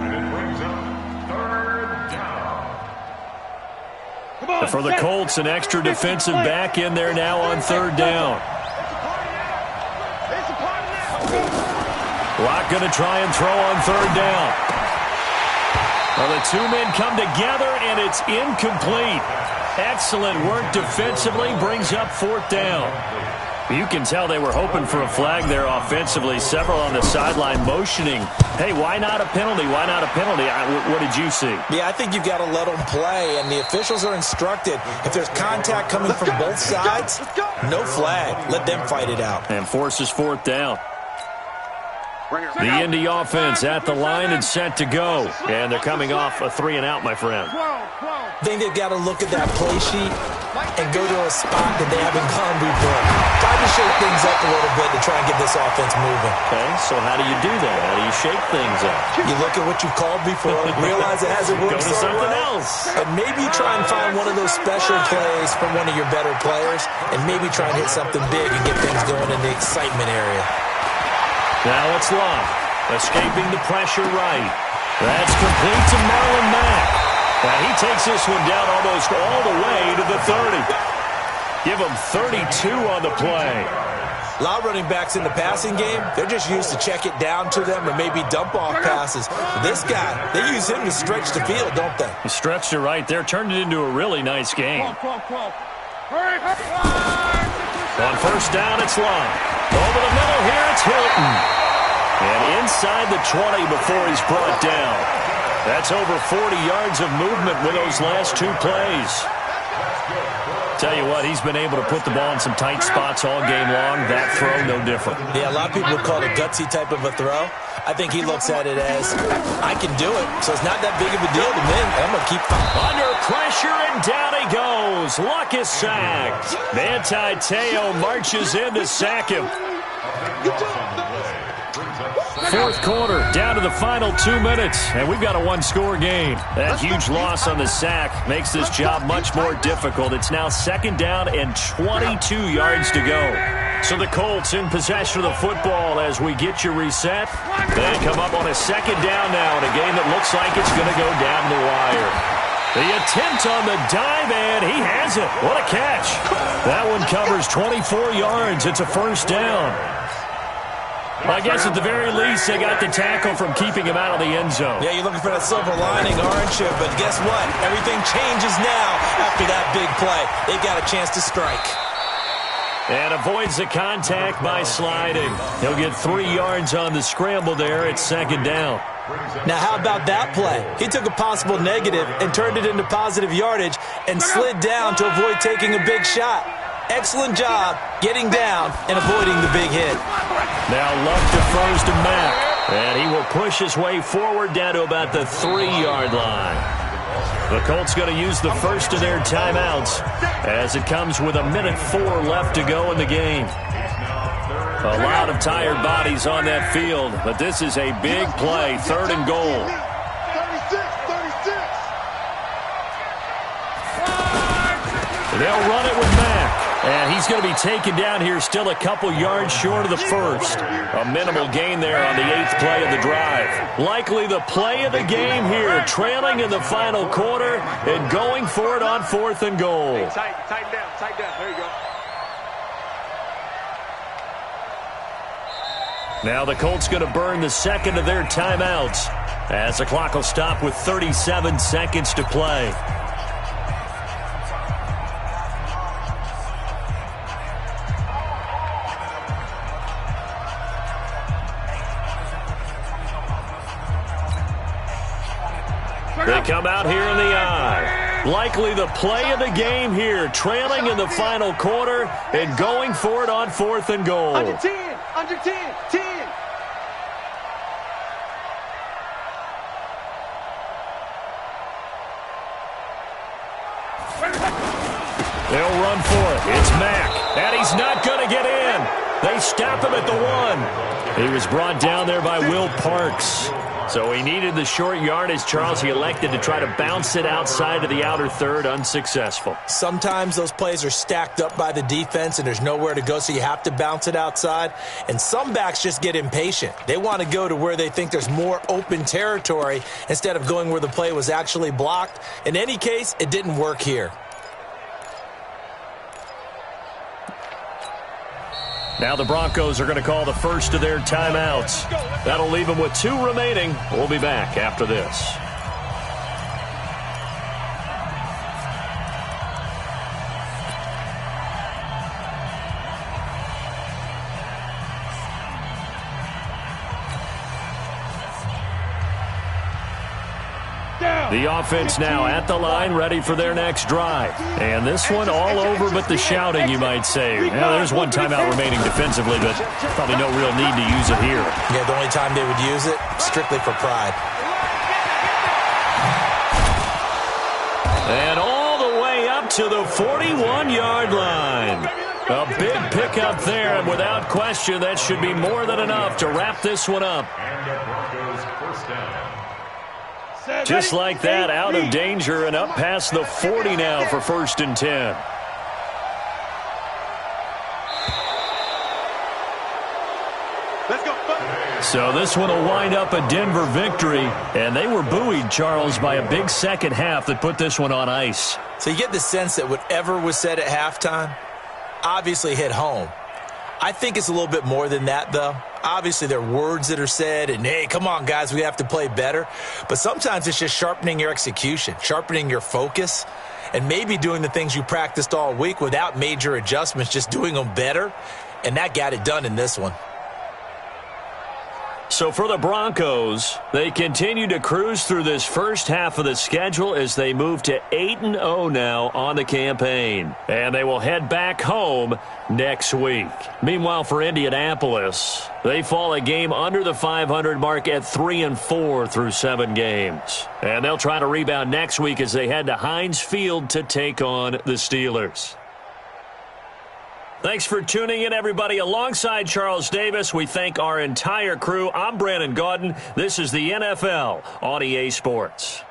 Speaker 1: For the Colts, an extra defensive back in there now on 3rd down. Locke going to try and throw on 3rd down. Well, the two men come together, and it's incomplete. Excellent work defensively, brings up 4th down. You can tell they were hoping for a flag there offensively. Several on the sideline motioning, hey, why not a penalty? Why not a penalty? What did you see?
Speaker 3: Yeah, I think you've got to let them play, and the officials are instructed. If there's contact coming from both sides, no flag. Let them fight it out.
Speaker 1: And forces 4th down. The Indy offense at the line and set to go. And they're coming off a 3-and-out, my friend.
Speaker 3: I think they've got to look at that play sheet and go to a a spot that they haven't gone before. Time to shake things up a little bit to try and get this offense moving.
Speaker 1: Okay, so how do you do that? How do you shake things up?
Speaker 3: You look at what you've called before, realize it hasn't worked
Speaker 1: Go to
Speaker 3: so
Speaker 1: something
Speaker 3: well,
Speaker 1: else.
Speaker 3: and maybe try and find one of those special plays from one of your better players, and maybe try and hit something big and get things going in the excitement area.
Speaker 1: Now it's Love, escaping the pressure right. That's complete to Marlon Mack. And he takes this one down almost all the way to the 30. Give him 32 on the play.
Speaker 3: A lot of running backs in the passing game, they're just used to check it down to them or maybe dump off passes. This guy, they use him to stretch the field, don't they?
Speaker 1: He stretched it right there, turned it into a really nice game. On first down, it's Love. Over the middle here, it's Hilton. And inside the 20 before he's brought down. That's over 40 yards of movement with those last two plays. Tell you what, he's been able to put the ball in some tight spots all game long. That throw, no different.
Speaker 3: Yeah, a lot of people would call it a gutsy type of a throw. I think he looks at it as, I can do it, so it's not that big of a deal to me. I'm going to keep
Speaker 1: under pressure, and down he goes. Luck is sacked. Manti Te'o marches in to sack him. Fourth quarter, down to the final 2 minutes, and we've got a one-score game. That huge loss on the sack makes this job much more difficult. It's now second down and 22 yards to go. So the Colts in possession of the football as we get you reset. They come up on a second down now in a game that looks like it's going to go down the wire. The attempt on the dive, and he has it. What a catch. That one covers 24 yards. It's a first down. I guess at the very least, they got the tackle from keeping him out of the end zone.
Speaker 3: Yeah, you're looking for that silver lining, aren't you? But guess what? Everything changes now after that big play. They've got a chance to strike.
Speaker 1: And avoids the contact by sliding. He'll get 3 yards on the scramble there at second down.
Speaker 3: Now, how about that play? He took a possible negative and turned it into positive yardage and slid down to avoid taking a big shot. Excellent job getting down and avoiding the big hit.
Speaker 1: Now Luck defers to Mack. And he will push his way forward down to about the 3-yard line. The Colts going to use the first of their timeouts as it comes with 1:04 left to go in the game. A lot of tired bodies on that field, but this is a big play, third and goal. 36. They'll run it with Mack. And he's going to be taken down here still a couple yards short of the first. A minimal gain there on the 8th play of the drive. Likely the play of the game here, trailing in the final quarter and going for it on 4th and goal.
Speaker 2: Hey, tighten down. There you go.
Speaker 1: Now the Colts going to burn the second of their timeouts as the clock will stop with 37 seconds to play. They come out here in the eye. Likely the play of the game here, trailing in the final quarter and going for it on 4th and goal.
Speaker 2: Under 10. 10.
Speaker 1: They'll run for it. It's Mack, and he's not going to get in. They stop him at the 1. He was brought down there by Will Parks. So he needed the short yardage, Charles. He elected to try to bounce it outside of the outer third, unsuccessful.
Speaker 3: Sometimes those plays are stacked up by the defense and there's nowhere to go, so you have to bounce it outside. And some backs just get impatient. They want to go to where they think there's more open territory instead of going where the play was actually blocked. In any case, it didn't work here.
Speaker 1: Now the Broncos are going to call the first of their timeouts. That'll leave them with 2 remaining. We'll be back after this. The offense now at the line, ready for their next drive. And this one all over but the shouting, you might say. Now, there's one timeout remaining defensively, but probably no real need to use it here.
Speaker 3: Yeah, the only time they would use it, strictly for pride.
Speaker 1: And all the way up to the 41-yard line. A big pickup there, and without question, that should be more than enough to wrap this one up.
Speaker 4: And the Broncos first down.
Speaker 1: Just like that, out of danger and up past the 40 now for 1st and 10.
Speaker 2: Let's go.
Speaker 1: So this one will wind up a Denver victory, and they were buoyed, Charles, by a big second half that put this one on ice.
Speaker 3: So you get the sense that whatever was said at halftime obviously hit home. I think it's a little bit more than that, though. Obviously, there are words that are said, and, hey, come on, guys, we have to play better. But sometimes it's just sharpening your execution, sharpening your focus, and maybe doing the things you practiced all week without major adjustments, just doing them better. And that got it done in this one.
Speaker 1: So for the Broncos, they continue to cruise through this first half of the schedule as they move to 8-0 now on the campaign. And they will head back home next week. Meanwhile, for Indianapolis, they fall a game under the 500 mark at 3-4 through 7 games. And they'll try to rebound next week as they head to Heinz Field to take on the Steelers. Thanks for tuning in, everybody. Alongside Charles Davis, we thank our entire crew. I'm Brandon Gaudin. This is the NFL on EA Sports.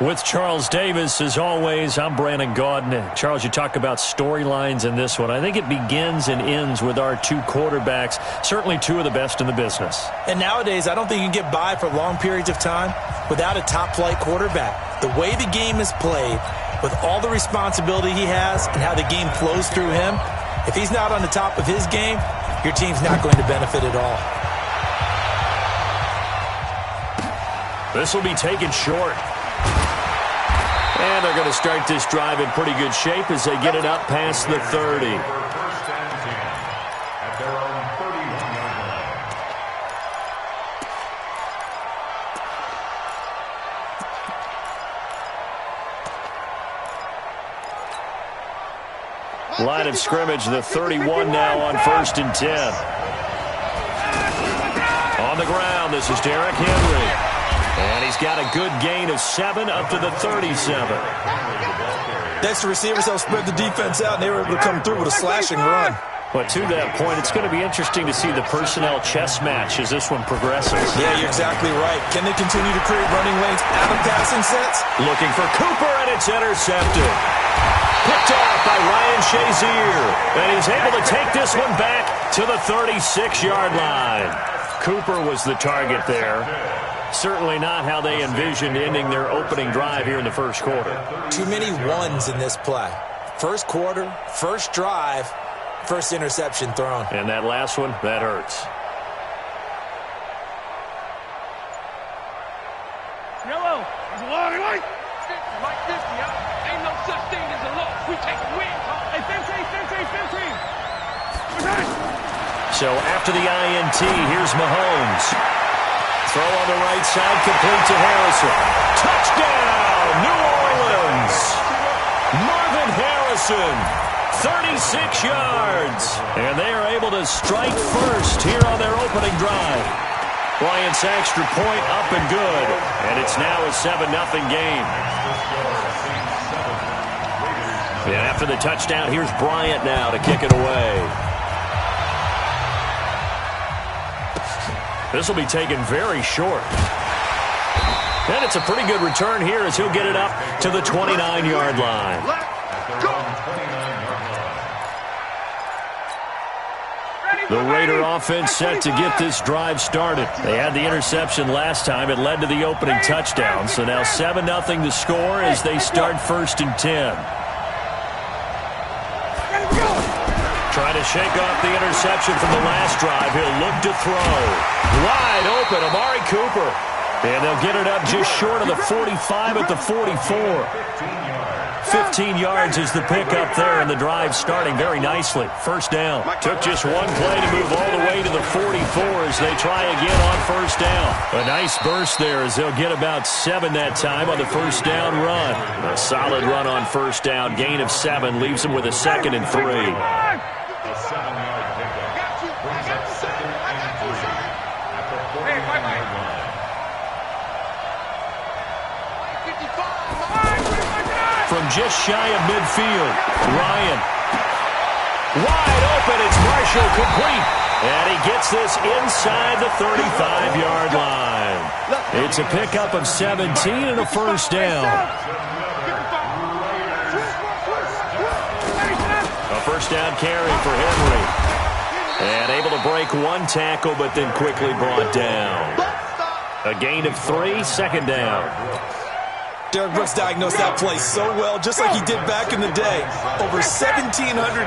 Speaker 1: With Charles Davis, as always, I'm Brandon Gaudin. Charles, you talk about storylines in this one. I think it begins and ends with our two quarterbacks, certainly two of the best in the business.
Speaker 3: And nowadays, I don't think you can get by for long periods of time without a top-flight quarterback. The way the game is played, with all the responsibility he has and how the game flows through him, if he's not on the top of his game, your team's not going to benefit at all.
Speaker 1: This will be taken short. And they're going to start this drive in pretty good shape as they get it up past the 30.
Speaker 4: First and 10 at their own 31-yard
Speaker 1: line. Line of scrimmage, the 31 now on 1st and 10. On the ground, this is Derrick Henry. And he's got a good gain of 7 up to the 37.
Speaker 3: That's the receivers helped spread the defense out, and they were able to come through with a slashing run.
Speaker 1: But to that point, it's going to be interesting to see the personnel chess match as this one progresses.
Speaker 3: Yeah, you're exactly right. Can they continue to create running lanes out of passing sets?
Speaker 1: Looking for Cooper, and it's intercepted. Picked off by Ryan Shazier. And he's able to take this one back to the 36-yard line. Cooper was the target there. Certainly not how they envisioned ending their opening drive here in the first quarter.
Speaker 3: Too many ones in this play. First quarter, first drive, first interception thrown.
Speaker 1: And that last one, that hurts.
Speaker 2: Yellow. There's a lot of light. Like this, yeah. Ain't no such thing as a loss. We take a win. Hey, 15.
Speaker 1: So after the INT, here's Mahomes. Throw on the right side, complete to Harrison. Touchdown, New Orleans! Marvin Harrison, 36 yards. And they are able to strike first here on their opening drive. Bryant's extra point up and good. And it's now a 7-0 game. And after the touchdown, here's Bryant now to kick it away. This will be taken very short. And it's a pretty good return here as he'll get it up to the 29-yard line. The Raider offense set to get this drive started. They had the interception last time. It led to the opening touchdown. So now 7-0 the score as they start 1st and 10. Trying to shake off the interception from the last drive. He'll look to throw. Wide open, Amari Cooper. And they'll get it up just short of the 45 at the 44. 15 yards is the pickup there, and the drive starting very nicely. First down. Took just one play to move all the way to the 44 as they try again on first down. A nice burst there as they'll get about 7 that time on the first down run. A solid run on first down. Gain of 7 leaves them with a 2nd and 3.
Speaker 4: A 7-yard pickup brings up 2nd and 3 at the 40-yard line.
Speaker 1: From just shy of midfield, Ryan. Wide open, it's Marshall complete. And he gets this inside the 35-yard line. It's a pickup of 17 and a first down. A first down carry for Henry. And able to break one tackle, but then quickly brought down. A gain of 3, 2nd down.
Speaker 3: Derek Brooks diagnosed that play so well, just like he did back in the day. Over 1,700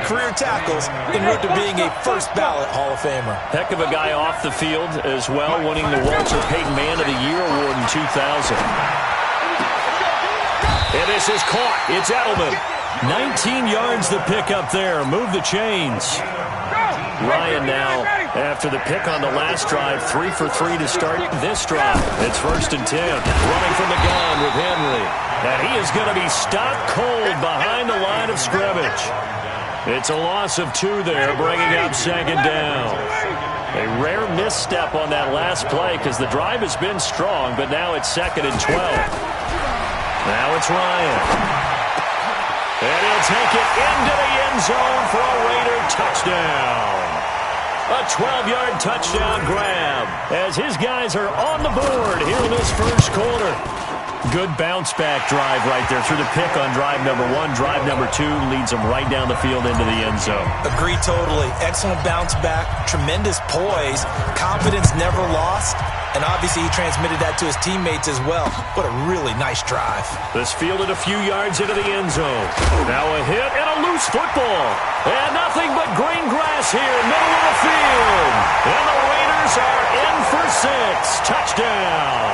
Speaker 3: career tackles en route to being a first-ballot Hall of Famer.
Speaker 1: Heck of a guy off the field as well, winning the Walter Payton Man of the Year award in 2000. And this is caught. It's Edelman. 19 yards the pickup there. Move the chains. Ryan now, after the pick on the last drive, 3 for 3 to start this drive. It's 1st and 10. Running from the gun with Henry. And he is going to be stopped cold behind the line of scrimmage. It's a loss of 2 there, bringing up 2nd down. A rare misstep on that last play because the drive has been strong, but now it's 2nd and 12. Now it's Ryan. And he'll take it into the end zone for a Raider touchdown. A 12-yard touchdown grab as his guys are on the board here in this first quarter. Good bounce-back drive right there through the pick on drive number 1. Drive number 2 leads them right down the field into the end zone.
Speaker 3: Agree totally. Excellent bounce back, tremendous poise, confidence never lost, and obviously he transmitted that to his teammates as well. What a really nice drive.
Speaker 1: This fielded a few yards into the end zone. Now a hit and a loose football. And nothing but green grass here, middle of the field. And the Raiders are in for 6. Touchdown.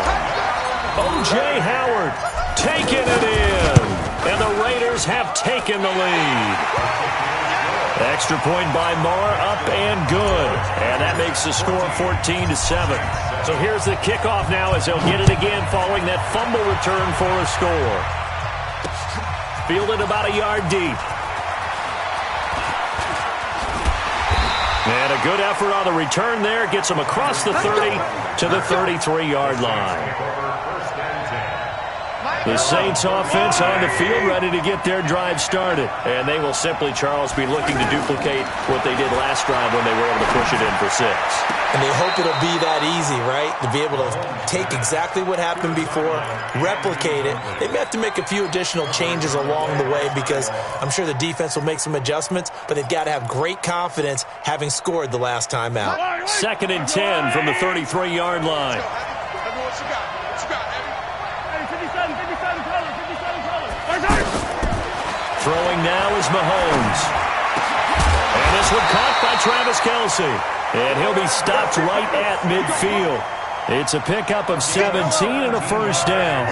Speaker 1: O.J. Howard taking it in. And the Raiders have taken the lead. Extra point by Marr, up and good. And that makes the score 14-7. So here's the kickoff now as they'll get it again following that fumble return for a score. Fielded about a yard deep. And a good effort on the return there. Gets them across the 30 to the 33-yard line. The Saints offense on the field ready to get their drive started. And they will simply, Charles, be looking to duplicate what they did last drive when they were able to push it in for 6.
Speaker 3: And they hope it'll be that easy, right? To be able to take exactly what happened before, replicate it. They may have to make a few additional changes along the way because I'm sure the defense will make some adjustments, but they've got to have great confidence having scored the last time out.
Speaker 1: 2nd and 10 from the 33-yard line. Throwing now is Mahomes. And this one caught by Travis Kelce. And he'll be stopped right at midfield. It's a pickup of 17 and a first down.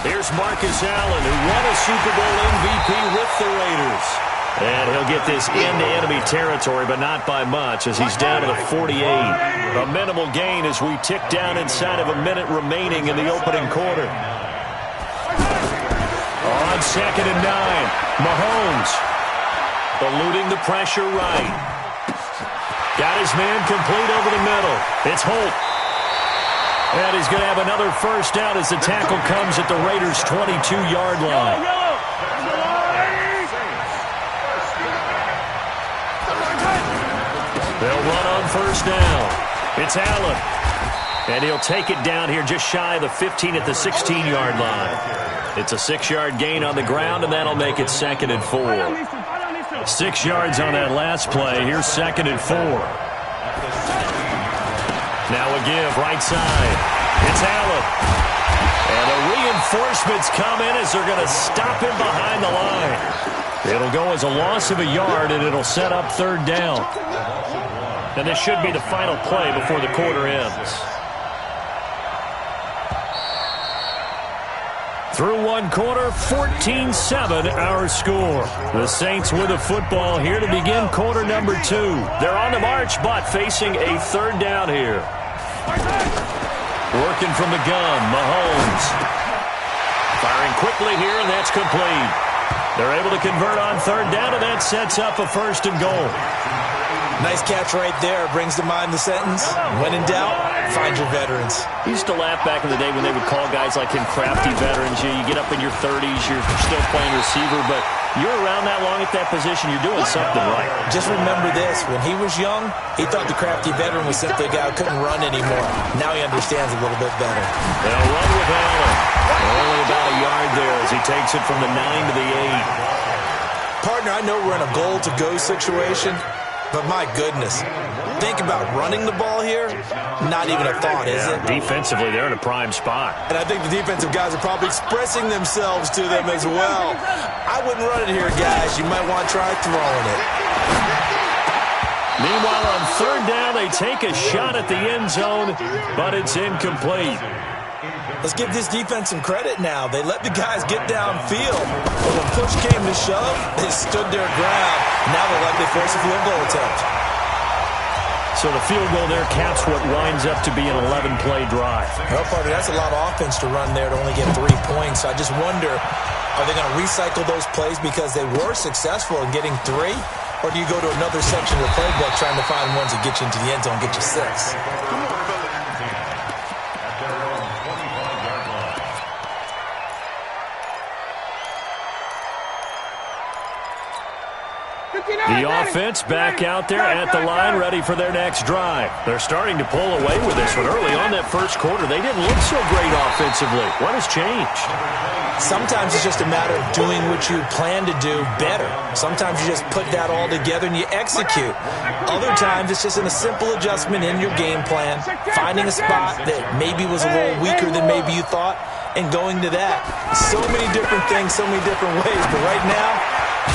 Speaker 1: Here's Marcus Allen, who won a Super Bowl MVP with the Raiders. And he'll get this into enemy territory, but not by much, as he's down to the 48. A minimal gain as we tick down inside of a minute remaining in the opening quarter. On 2nd and 9, Mahomes eluding the pressure right. Got his man complete over the middle. It's Holt. And he's going to have another first down as the tackle comes at the Raiders' 22-yard line. They'll run on first down. It's Allen. And he'll take it down here just shy of the 15 at the 16-yard line. It's a 6-yard gain on the ground, and that'll make it 2nd and 4. 6 yards on that last play. Here's 2nd and 4. Now a give, right side. It's Allen. And the reinforcements come in as they're going to stop him behind the line. It'll go as a loss of a yard, and it'll set up 3rd down. And this should be the final play before the quarter ends. Through one quarter, 14-7 our score. The Saints with the football here to begin quarter number 2. They're on the march, but facing a 3rd down here. Working from the gun, Mahomes. Firing quickly here, and that's complete. They're able to convert on 3rd down, and that sets up a 1st and goal.
Speaker 3: Nice catch right there. Brings to mind the sentence, when in doubt, find your veterans.
Speaker 1: I used to laugh back in the day when they would call guys like him crafty veterans. You get up in your 30s, you're still playing receiver, but you're around that long at that position, you're doing something right.
Speaker 3: Just remember this. When he was young, he thought the crafty veteran was simply a guy who couldn't run anymore. Now he understands a little bit better.
Speaker 1: They'll run with Allen. Only about a yard there as he takes it from the 9 to the 8.
Speaker 3: Partner, I know we're in a goal-to-go situation, but my goodness, think about running the ball here. Not even a thought, is it?
Speaker 1: Defensively, they're in a prime spot.
Speaker 3: And I think the defensive guys are probably expressing themselves to them as well. I wouldn't run it here, guys. You might want to try throwing it.
Speaker 1: Meanwhile, on 3rd down, they take a shot at the end zone, but it's incomplete.
Speaker 3: Let's give this defense some credit now. They let the guys get downfield. But when push came to shove, they stood their ground. Now they're likely to force a field goal attempt.
Speaker 1: So the field goal there caps what winds up to be an 11-play drive.
Speaker 3: Well, partner, that's a lot of offense to run there to only get 3 points. I just wonder, are they going to recycle those plays because they were successful in getting 3? Or do you go to another section of the playbook trying to find ones that get you into the end zone and get you 6?
Speaker 1: The offense back out there at the line, ready for their next drive. They're starting to pull away with this one. Early on that first quarter, they didn't look so great offensively. What has changed?
Speaker 3: Sometimes it's just a matter of doing what you plan to do better. Sometimes you just put that all together and you execute. Other times it's just a simple adjustment in your game plan, finding a spot that maybe was a little weaker than maybe you thought, and going to that. So many different things, so many different ways, but right now,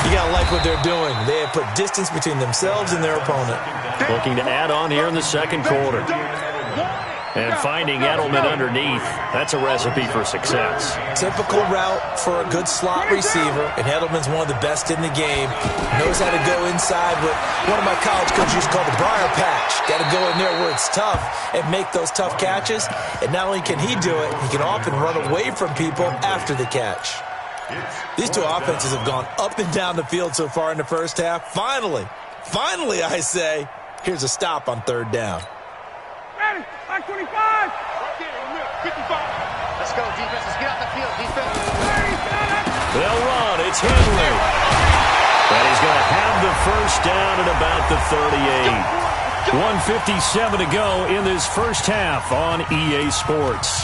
Speaker 3: you got to like what they're doing. They have put distance between themselves and their opponent.
Speaker 1: Looking to add on here in the second quarter. And finding Edelman underneath, that's a recipe for success.
Speaker 3: Typical route for a good slot receiver, and Edelman's one of the best in the game. Knows how to go inside what one of my college coaches used to call the briar patch. Got to go in there where it's tough and make those tough catches. And not only can he do it, he can often run away from people after the catch. These two offenses have gone up and down the field so far in the first half. Finally, I say, here's a stop on third down.
Speaker 2: Ready, like 25. Right there, 55.
Speaker 5: Let's go, defense. Let's get out the field, defense.
Speaker 1: They'll run. It's Henry. And he's going to have the first down at about the 38. 1:57 to go in this first half on EA Sports.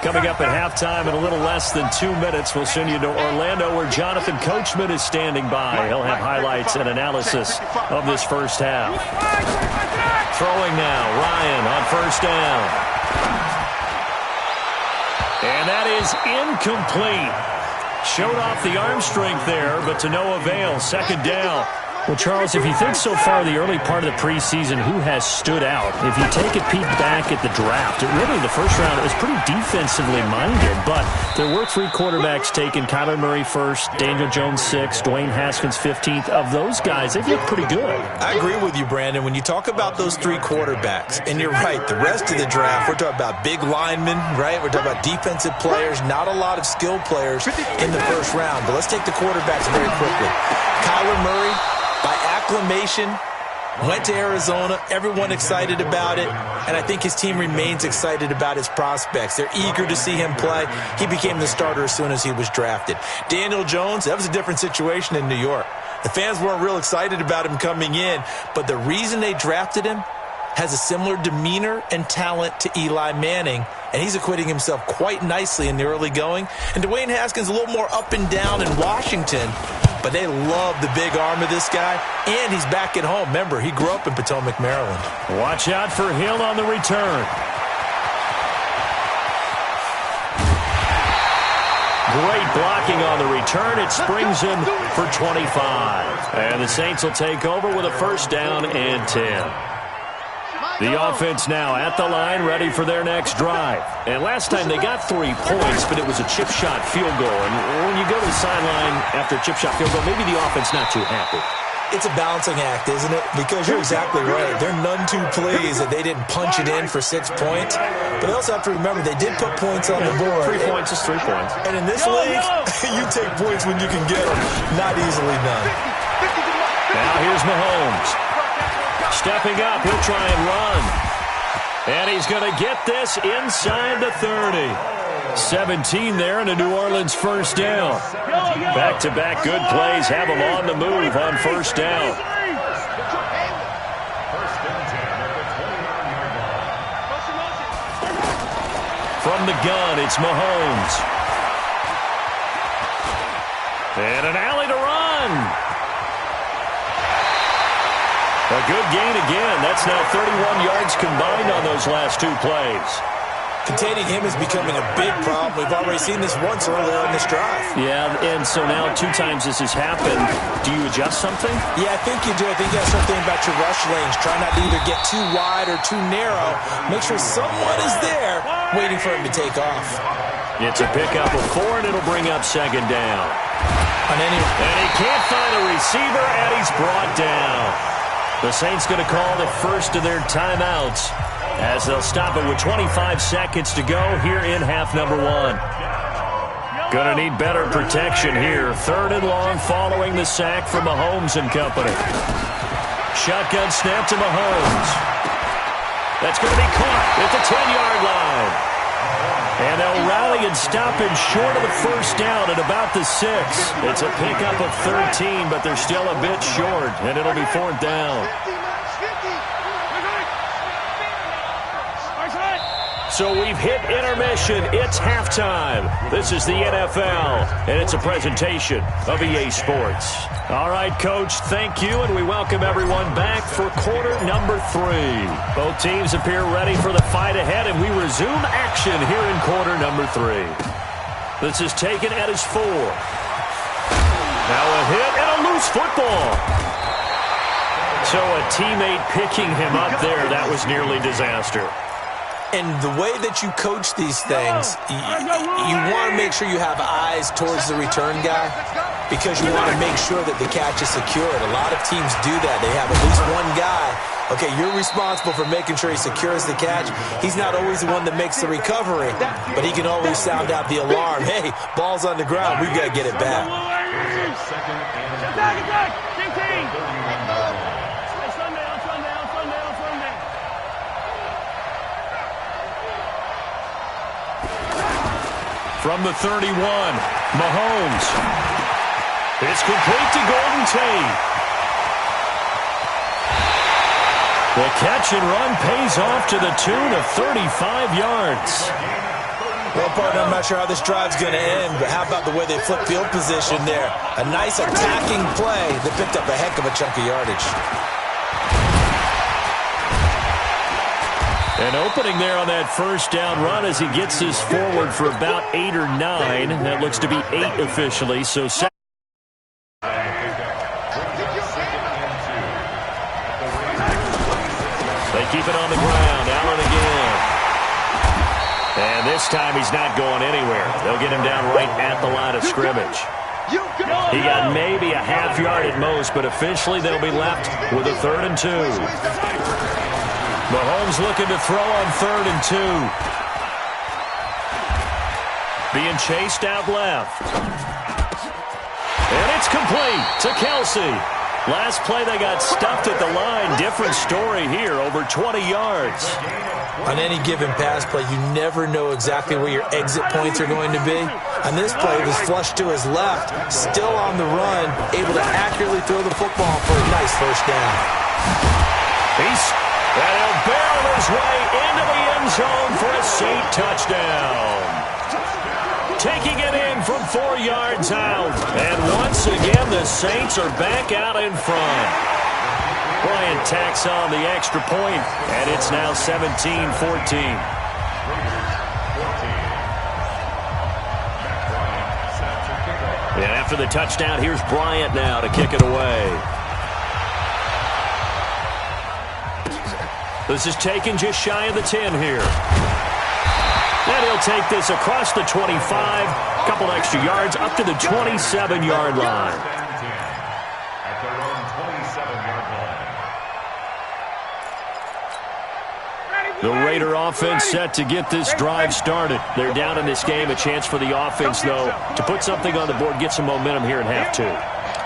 Speaker 1: Coming up at halftime in a little less than 2 minutes, we'll send you to Orlando where Jonathan Coachman is standing by. He'll have highlights and analysis of this first half. Throwing now, Ryan on first down. And that is incomplete. Showed off the arm strength there, but to no avail. Second down. Well, Charles, if you think so far the early part of the preseason, who has stood out? If you take a peek back at the draft, really the first round, it was pretty defensively minded, but there were 3 quarterbacks taken. Kyler Murray first, Daniel Jones 6th, Dwayne Haskins 15th. Of those guys, they've looked pretty good.
Speaker 3: I agree with you, Brandon. When you talk about those 3 quarterbacks, and you're right, the rest of the draft, we're talking about big linemen, right? We're talking about defensive players, not a lot of skilled players in the first round. But let's take the quarterbacks very quickly. Kyler Murray, by acclamation, went to Arizona. Everyone excited about it. And I think his team remains excited about his prospects. They're eager to see him play. He became the starter as soon as he was drafted. Daniel Jones, that was a different situation in New York. The fans weren't real excited about him coming in. But the reason they drafted him has a similar demeanor and talent to Eli Manning. And he's acquitting himself quite nicely in the early going. And Dwayne Haskins a little more up and down in Washington. But they love the big arm of this guy, and he's back at home. Remember, he grew up in Potomac, Maryland.
Speaker 1: Watch out for Hill on the return. Great blocking on the return. It springs him for 25. And the Saints will take over with a first down and 10. The offense now at the line, ready for their next drive. And last time they got 3 points, but it was a chip shot field goal. And when you go to the sideline after a chip shot field goal, maybe the offense not too happy.
Speaker 3: It's a balancing act, isn't it? Because you're exactly right. There are none too pleased that they didn't punch it in for 6 points. But they also have to remember they did put points on the board.
Speaker 1: 3 points is 3 points.
Speaker 3: And in this league, you take points when you can get them. Not easily done.
Speaker 1: Now here's Mahomes. Stepping up, he'll try and run. And he's going to get this inside the 30. 17 there and a New Orleans first down. Back-to-back good plays have him on the move on first down. From the gun, it's Mahomes. And an alley to run. A good gain again. That's now 31 yards combined on those last 2 plays.
Speaker 3: Containing him is becoming a big problem. We've already seen this once earlier in this drive.
Speaker 1: Yeah, and so now 2 times this has happened. Do you adjust something?
Speaker 3: Yeah, I think you do. I think you have to start thinking about your rush lanes. Try not to either get too wide or too narrow. Make sure someone is there waiting for him to take off.
Speaker 1: It's a pickup of 4, and it'll bring up second down.
Speaker 3: And
Speaker 1: he can't find a receiver, and he's brought down. The Saints going to call the first of their timeouts as they'll stop it with 25 seconds to go here in half number 1. Going to need better protection here. 3rd and long following the sack from Mahomes and company. Shotgun snap to Mahomes. That's going to be caught at the 10-yard line. And they'll rally and stop him short of the first down at about the 6. It's a pickup of 13, but they're still a bit short, and it'll be 4th down. So we've hit intermission. It's halftime. This is the NFL, and it's a presentation of EA Sports. All right, Coach, thank you, and we welcome everyone back for quarter number 3. Both teams appear ready for the fight ahead, and we resume action here in quarter number 3. This is taken at his 4. Now a hit and a loose football. So a teammate picking him up there, that was nearly disaster.
Speaker 3: And the way that you coach these things, you want to make sure you have eyes towards the return guy because you want to make sure that the catch is secured. A lot of teams do that. They have at least one guy. Okay, you're responsible for making sure he secures the catch. He's not always the one that makes the recovery, but he can always sound out the alarm. Hey, ball's on the ground. We've got to get it back.
Speaker 1: From the 31, Mahomes. It's complete to Golden Tate. The catch and run pays off to the tune of 35 yards.
Speaker 3: Well, partner, I'm not sure how this drive's going to end, but how about the way they flip field position there? A nice attacking play that picked up a heck of a chunk of yardage.
Speaker 1: An opening there on that first down run as he gets this forward for about 8 or 9. That looks to be 8 officially. So they keep it on the ground. Allen again. And this time he's not going anywhere. They'll get him down right at the line of scrimmage. He got maybe a half yard at most, but officially they'll be left with a 3rd and 2. Mahomes looking to throw on 3rd and 2. Being chased out left. And it's complete to Kelsey. Last play they got stuffed at the line. Different story here, over 20 yards.
Speaker 3: On any given pass play, you never know exactly where your exit points are going to be. On this play, it was flushed to his left, still on the run, able to accurately throw the football for a nice first down.
Speaker 1: And he'll barrel his way into the end zone for a Saint touchdown. Taking it in from 4 yards out. And once again, the Saints are back out in front. Bryant tacks on the extra point, and it's now 17-14. And after the touchdown, here's Bryant now to kick it away. This is taken just shy of the 10 here. And he'll take this across the 25, couple extra yards, up to the 27-yard line.
Speaker 4: At their own 27-yard line.
Speaker 1: The Raider offense set to get this drive started. They're down in this game. A chance for the offense, though, to put something on the board, get some momentum here in half 2.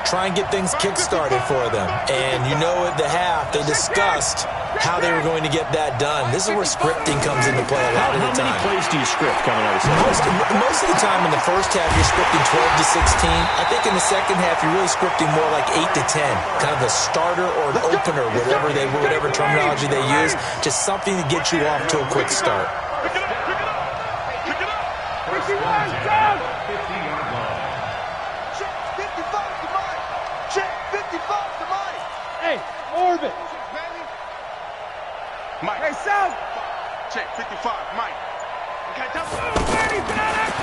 Speaker 3: Try and get things kick-started for them. And you know at the half, they discussed how they were going to get that done. This is where scripting comes into play a lot of the time.
Speaker 1: How many plays do you script coming out of the
Speaker 3: Most of the time in the first half, you're scripting 12 to 16. I think in the second half, you're really scripting more like 8 to 10. Kind of a starter or an opener, whatever terminology they use. Just something to get you off to a quick start.
Speaker 2: Hey, Orbit. Mike. Hey, South. Check 55, Mike.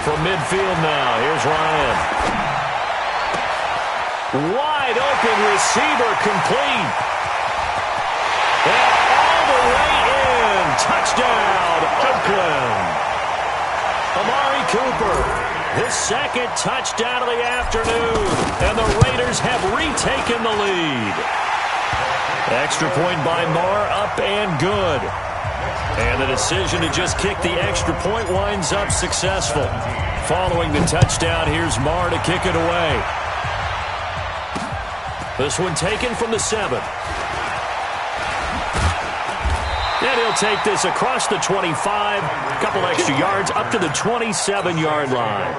Speaker 1: From midfield now, here's Ryan. Wide open receiver complete. And all the way in. Touchdown, Oakland. Amari Cooper, his 2nd touchdown of the afternoon. And the Raiders have retaken the lead. Extra point by Marr, up and good. And the decision to just kick the extra point winds up successful. Following the touchdown, here's Marr to kick it away. This one taken from the 7. And he'll take this across the 25, a couple extra yards up to the 27-yard line.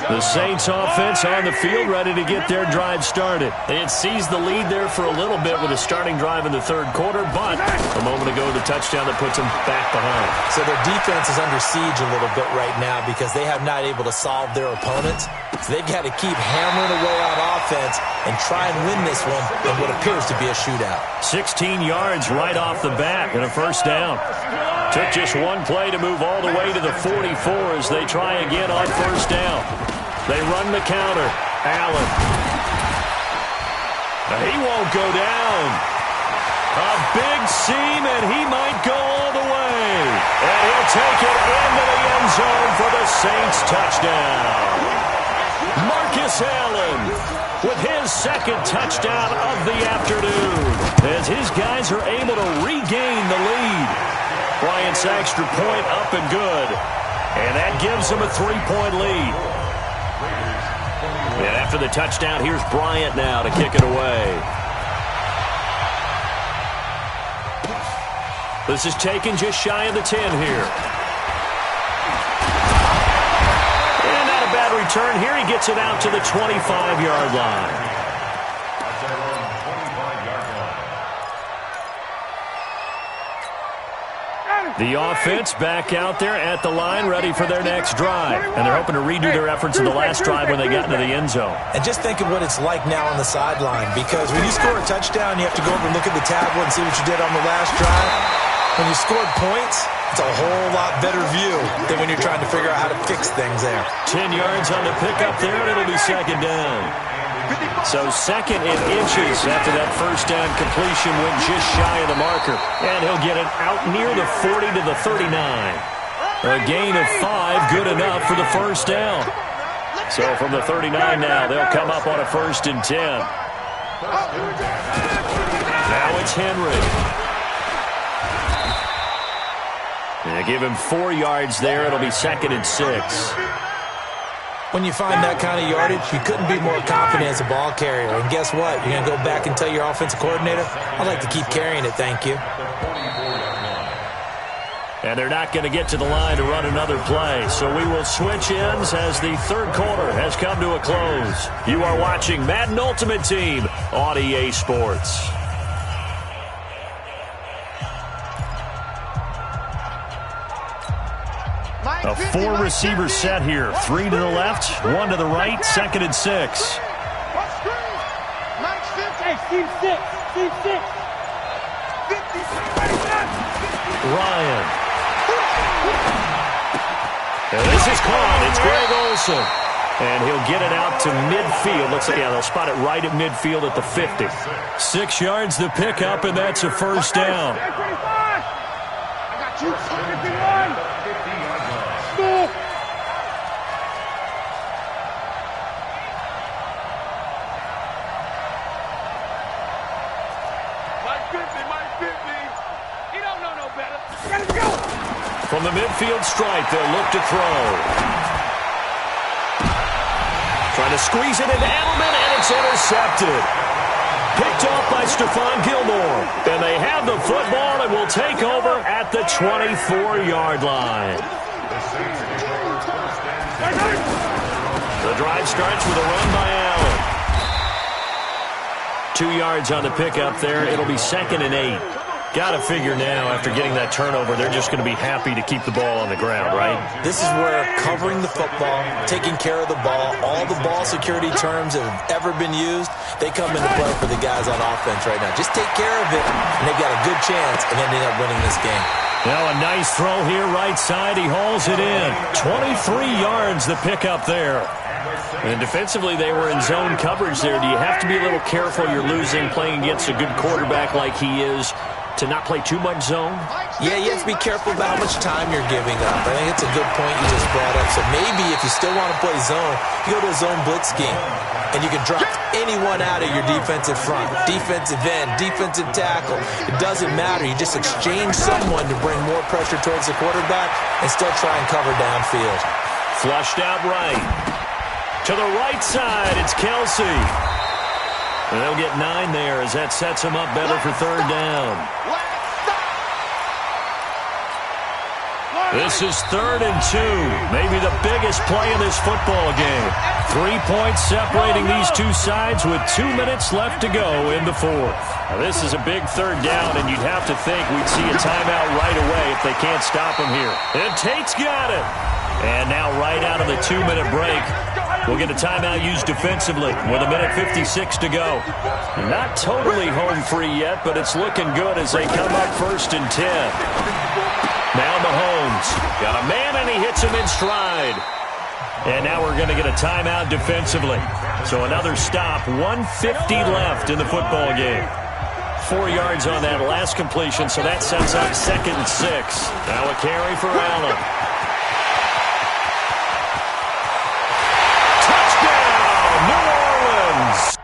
Speaker 1: The Saints offense on the field, ready to get their drive started. They had seized the lead there for a little bit with a starting drive in the third quarter, but a moment ago, the touchdown that puts them back behind.
Speaker 3: So their defense is under siege a little bit right now because they have not able to solve their opponents. So they've got to keep hammering away on offense and try and win this one in what appears to be a shootout.
Speaker 1: 16 yards right off the bat and a first down. Took just one play to move all the way to the 44 as they try again on first down. They run the counter. Allen. He won't go down. A big seam, and he might go all the way. And he'll take it into the end zone for the Saints touchdown. Marcus Allen with his second touchdown of the afternoon as his guys are able to regain the lead. Bryant's extra point up and good. And that gives them a 3-point lead. And after the touchdown, here's Bryant now to kick it away. This is taken just shy of the 10 here. And not a bad return here. He gets it out to the 25-yard line. The offense back out there at the line, ready for their next drive. And they're hoping to redo their efforts in the last drive when they got into the end zone.
Speaker 3: And just think of what it's like now on the sideline, because when you score a touchdown, you have to go over and look at the tablet and see what you did on the last drive. When you scored points, it's a whole lot better view than when you're trying to figure out how to fix things there.
Speaker 1: 10 yards on the pickup there, and it'll be second down. So second in inches after that first down completion went just shy of the marker. And he'll get it out near the 40 to the 39. A gain of 5, good enough for the first down. So from the 39 now, they'll come up on a 1st and 10. Now it's Henry. And they give him 4 yards there. It'll be 2nd and 6.
Speaker 3: When you find that kind of yardage, you couldn't be more confident as a ball carrier. And guess what? You're going to go back and tell your offensive coordinator, I'd like to keep carrying it, thank you.
Speaker 1: And they're not going to get to the line to run another play. So we will switch ends as the third quarter has come to a close. You are watching Madden Ultimate Team on EA Sports. A 4-receiver set here. 3 to the left, 1 to the right, 2nd and 6.
Speaker 2: Team 6.
Speaker 1: Ryan. And this is caught. It's Greg Olsen. And he'll get it out to midfield. Looks like, they'll spot it right at midfield at the 50. 6 yards the pickup, and that's a first down.
Speaker 2: I got you. 51.
Speaker 1: From the midfield stripe, they'll look to throw. Trying to squeeze it into Edelman, and it's intercepted. Picked off by Stephon Gilmore. And they have the football and will take over at the 24-yard line. The drive starts with a run by Allen. 2 yards on the pickup there. It'll be 2nd and 8. Got to figure now, after getting that turnover, they're just going to be happy to keep the ball on the ground, right?
Speaker 3: This is where covering the football, taking care of the ball, all the ball security terms that have ever been used, they come into play for the guys on offense right now. Just take care of it, and they've got a good chance of ending up winning this game.
Speaker 1: Now a nice throw here, right side. He hauls it in. 23 yards the pickup there. And defensively, they were in zone coverage there. Do you have to be a little careful? You're losing, playing against a good quarterback like he is, to not play too much zone?
Speaker 3: Yeah, you have to be careful about how much time you're giving up. I think it's a good point you just brought up. So maybe if you still want to play zone, you go to a zone blitz scheme, and you can drop anyone out of your defensive front, defensive end, defensive tackle. It doesn't matter. You just exchange someone to bring more pressure towards the quarterback and still try and cover downfield.
Speaker 1: Flushed out right. To the right side, it's Kelsey. They'll get 9 there as that sets them up better for third down. This is 3rd and 2, maybe the biggest play of this football game. 3 points separating these two sides with 2 minutes left to go in the 4th. Now, this is a big third down, and you'd have to think we'd see a timeout right away if they can't stop him here. And Tate's got it. And now right out of the 2-minute break, we'll get a timeout used defensively with 1:56 to go. Not totally home free yet, but it's looking good as they come up 1st and 10. Now Mahomes got a man, and he hits him in stride. And now we're going to get a timeout defensively. So another stop, 1:50 left in the football game. 4 yards on that last completion, so that sets up 2nd and 6. Now a carry for Allen. Touchdown, New Orleans!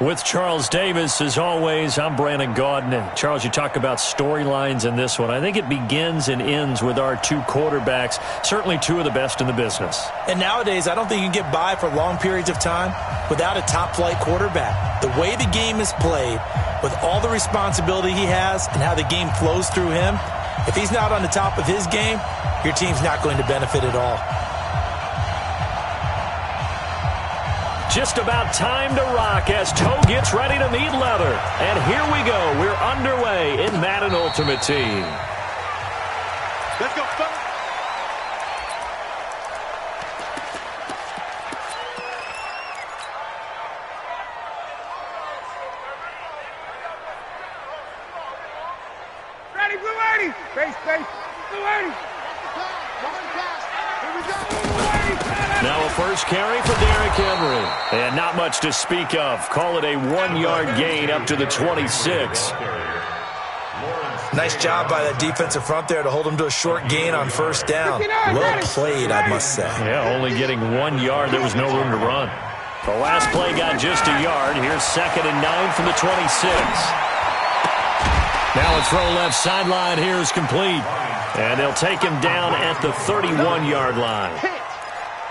Speaker 1: With Charles Davis, as always, I'm Brandon Gaudin. Charles, you talk about storylines in this one. I think it begins and ends with our two quarterbacks, certainly two of the best in the business.
Speaker 3: And nowadays, I don't think you can get by for long periods of time without a top-flight quarterback. The way the game is played, with all the responsibility he has and how the game flows through him, if he's not on the top of his game, your team's not going to benefit at all.
Speaker 1: Just about time to rock as Toe gets ready to meet leather. And here we go. We're underway in Madden Ultimate Team.
Speaker 2: Let's go, fellas. Ready, Blue 80. Base, Blue 80. Here we go.
Speaker 1: Now a first carry for Derrick Henry. And not much to speak of. Call it a 1-yard gain up to the 26.
Speaker 3: Nice job by that defensive front there to hold him to a short gain on first down. Well played, I must say.
Speaker 1: Yeah, only getting 1 yard. There was no room to run. The last play got just a yard. Here's 2nd and 9 from the 26. Now a throw left sideline here is complete. And they'll take him down at the 31-yard line.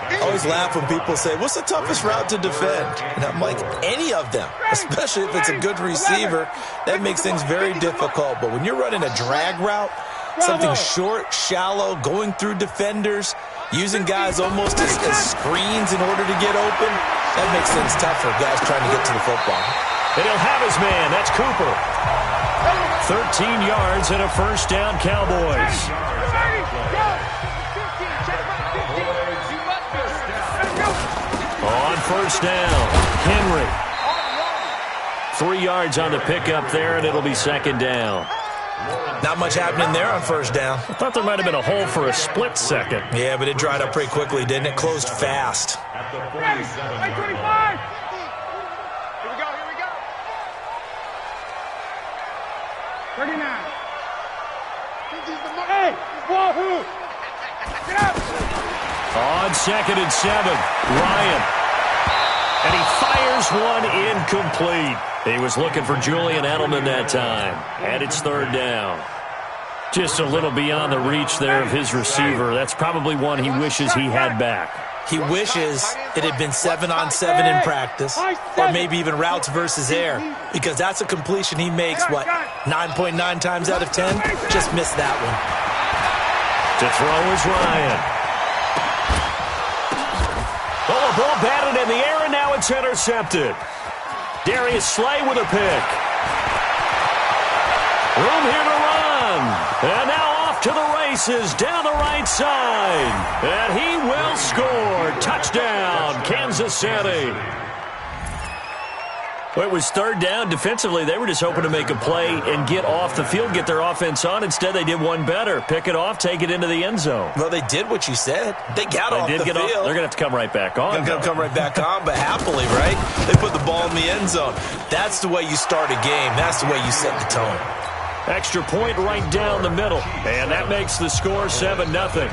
Speaker 3: I always laugh when people say, what's the toughest route to defend? And I'm like, any of them, especially if it's a good receiver. That makes things very difficult. But when you're running a drag route, something short, shallow, going through defenders, using guys almost as screens in order to get open, that makes things tough for guys trying to get to the football.
Speaker 1: And he'll have his man. That's Cooper. 13 yards and a first down, Cowboys. On first down, Henry. 3 yards on the pickup there, and it'll be 2nd down.
Speaker 3: Not much happening there on first down.
Speaker 1: I thought there might have been a hole for a split second.
Speaker 3: Yeah, but it dried up pretty quickly, didn't it? Closed fast.
Speaker 2: At the 47. 25. Here we go. 39. Hey, Wahoo! Get up!
Speaker 1: On 2nd and 7, Ryan. throws one incomplete. He was looking for Julian Edelman that time. And it's third down. Just a little beyond the reach there of his receiver. That's probably one he wishes he had back.
Speaker 3: He wishes it had been 7-on-7 in practice, or maybe even routes versus air, because that's a completion he makes, 9.9 times out of 10? Just missed that one.
Speaker 1: To throw is Ryan. Oh, a ball batted in the air, and now it's intercepted. Darius Slay with a pick. Room here to run. And now off to the races down the right side. And he will score. Touchdown, Kansas City. Well, it was third down. Defensively, they were just hoping to make a play and get off the field, get their offense on. Instead, they did one better. Pick it off, take it into the end zone.
Speaker 3: Well, they did what you said. They got off the field.
Speaker 1: They're going to have to come right back on.
Speaker 3: They're going to come right back on, but happily, right? They put the ball in the end zone. That's the way you start a game. That's the way you set the tone.
Speaker 1: Extra point right down the middle. And that makes the score 7-0.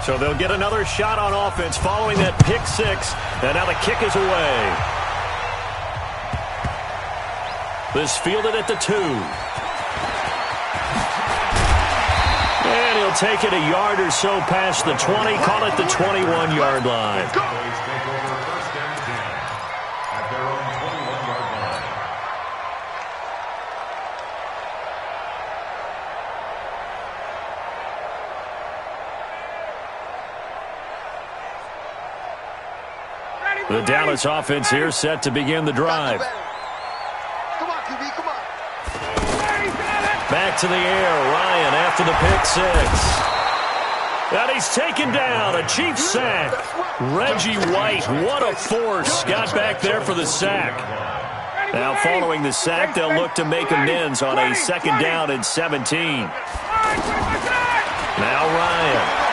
Speaker 1: So they'll get another shot on offense following that pick six. And now the kick is away. This fielded at the 2. And he'll take it a yard or so past the 20. Call it the 21-yard line. The Dallas offense here set to begin the drive.
Speaker 5: Come on, QB, come on.
Speaker 1: Back to the air. Ryan after the pick six. And he's taken down. A Chiefs sack. Reggie White, what a force. Got back there for the sack. Now following the sack, they'll look to make amends on a second down and 17. Now Ryan.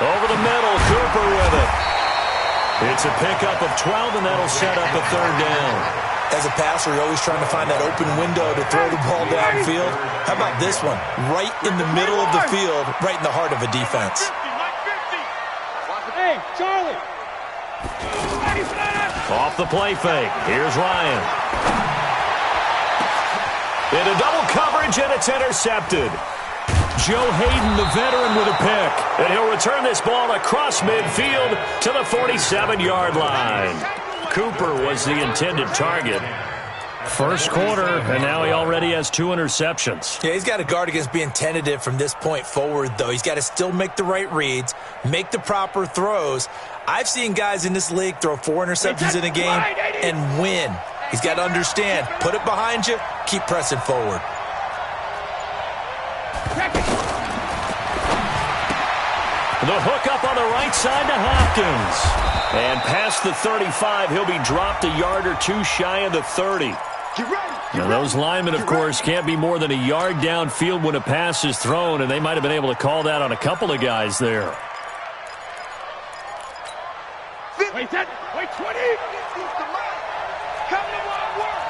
Speaker 1: Over the middle, Cooper with it. It's a pickup of 12, and that'll set up a third down.
Speaker 3: As a passer, you're always trying to find that open window to throw the ball downfield. How about this one? Right in the middle of the field, right in the heart of a defense.
Speaker 2: Hey, Charlie.
Speaker 1: Off the play fake. Here's Ryan. Into double coverage, and it's intercepted. Joe Hayden, the veteran, with a pick. And he'll return this ball across midfield to the 47-yard line. Cooper was the intended target. First quarter, and now he already has 2 interceptions.
Speaker 3: Yeah, he's got to guard against being tentative from this point forward, though. He's got to still make the right reads, make the proper throws. I've seen guys in this league throw 4 interceptions in a game and win. He's got to understand, put it behind you, keep pressing forward.
Speaker 1: The hook up on the right side to Hopkins. And past the 35, he'll be dropped a yard or 2 shy of the 30. Now, those linemen, of course, can't be more than a yard downfield when a pass is thrown, and they might have been able to call that on a couple of guys there.
Speaker 2: Wait, 20. Come to my work.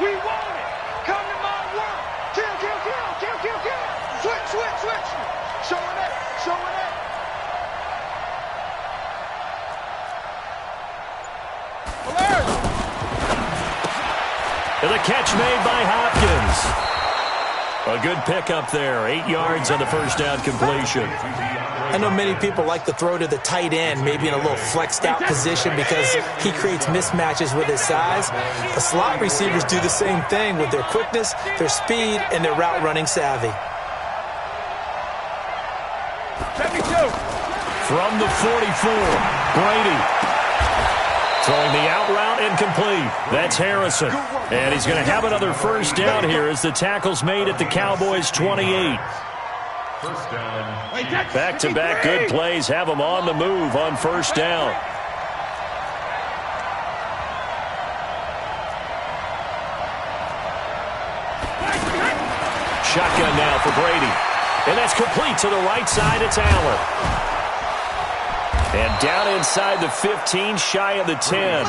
Speaker 2: We want it. Come to my work. Kill. Switch. Showing it.
Speaker 1: And the catch made by Hopkins. A good pickup there. 8 yards on the first down completion.
Speaker 3: I know many people like to throw to the tight end, maybe in a little flexed out position because he creates mismatches with his size. The slot receivers do the same thing with their quickness, their speed, and their route running savvy.
Speaker 2: 72.
Speaker 1: From the 44, Brady. Throwing the out route incomplete. That's Harrison. And he's going to have another first down here as the tackle's made at the Cowboys' 28.
Speaker 4: First down.
Speaker 1: Back-to-back good plays have them on the move on first down. Shotgun now for Brady. And that's complete to the right side. It's Allen. And down inside the 15, shy of the 10.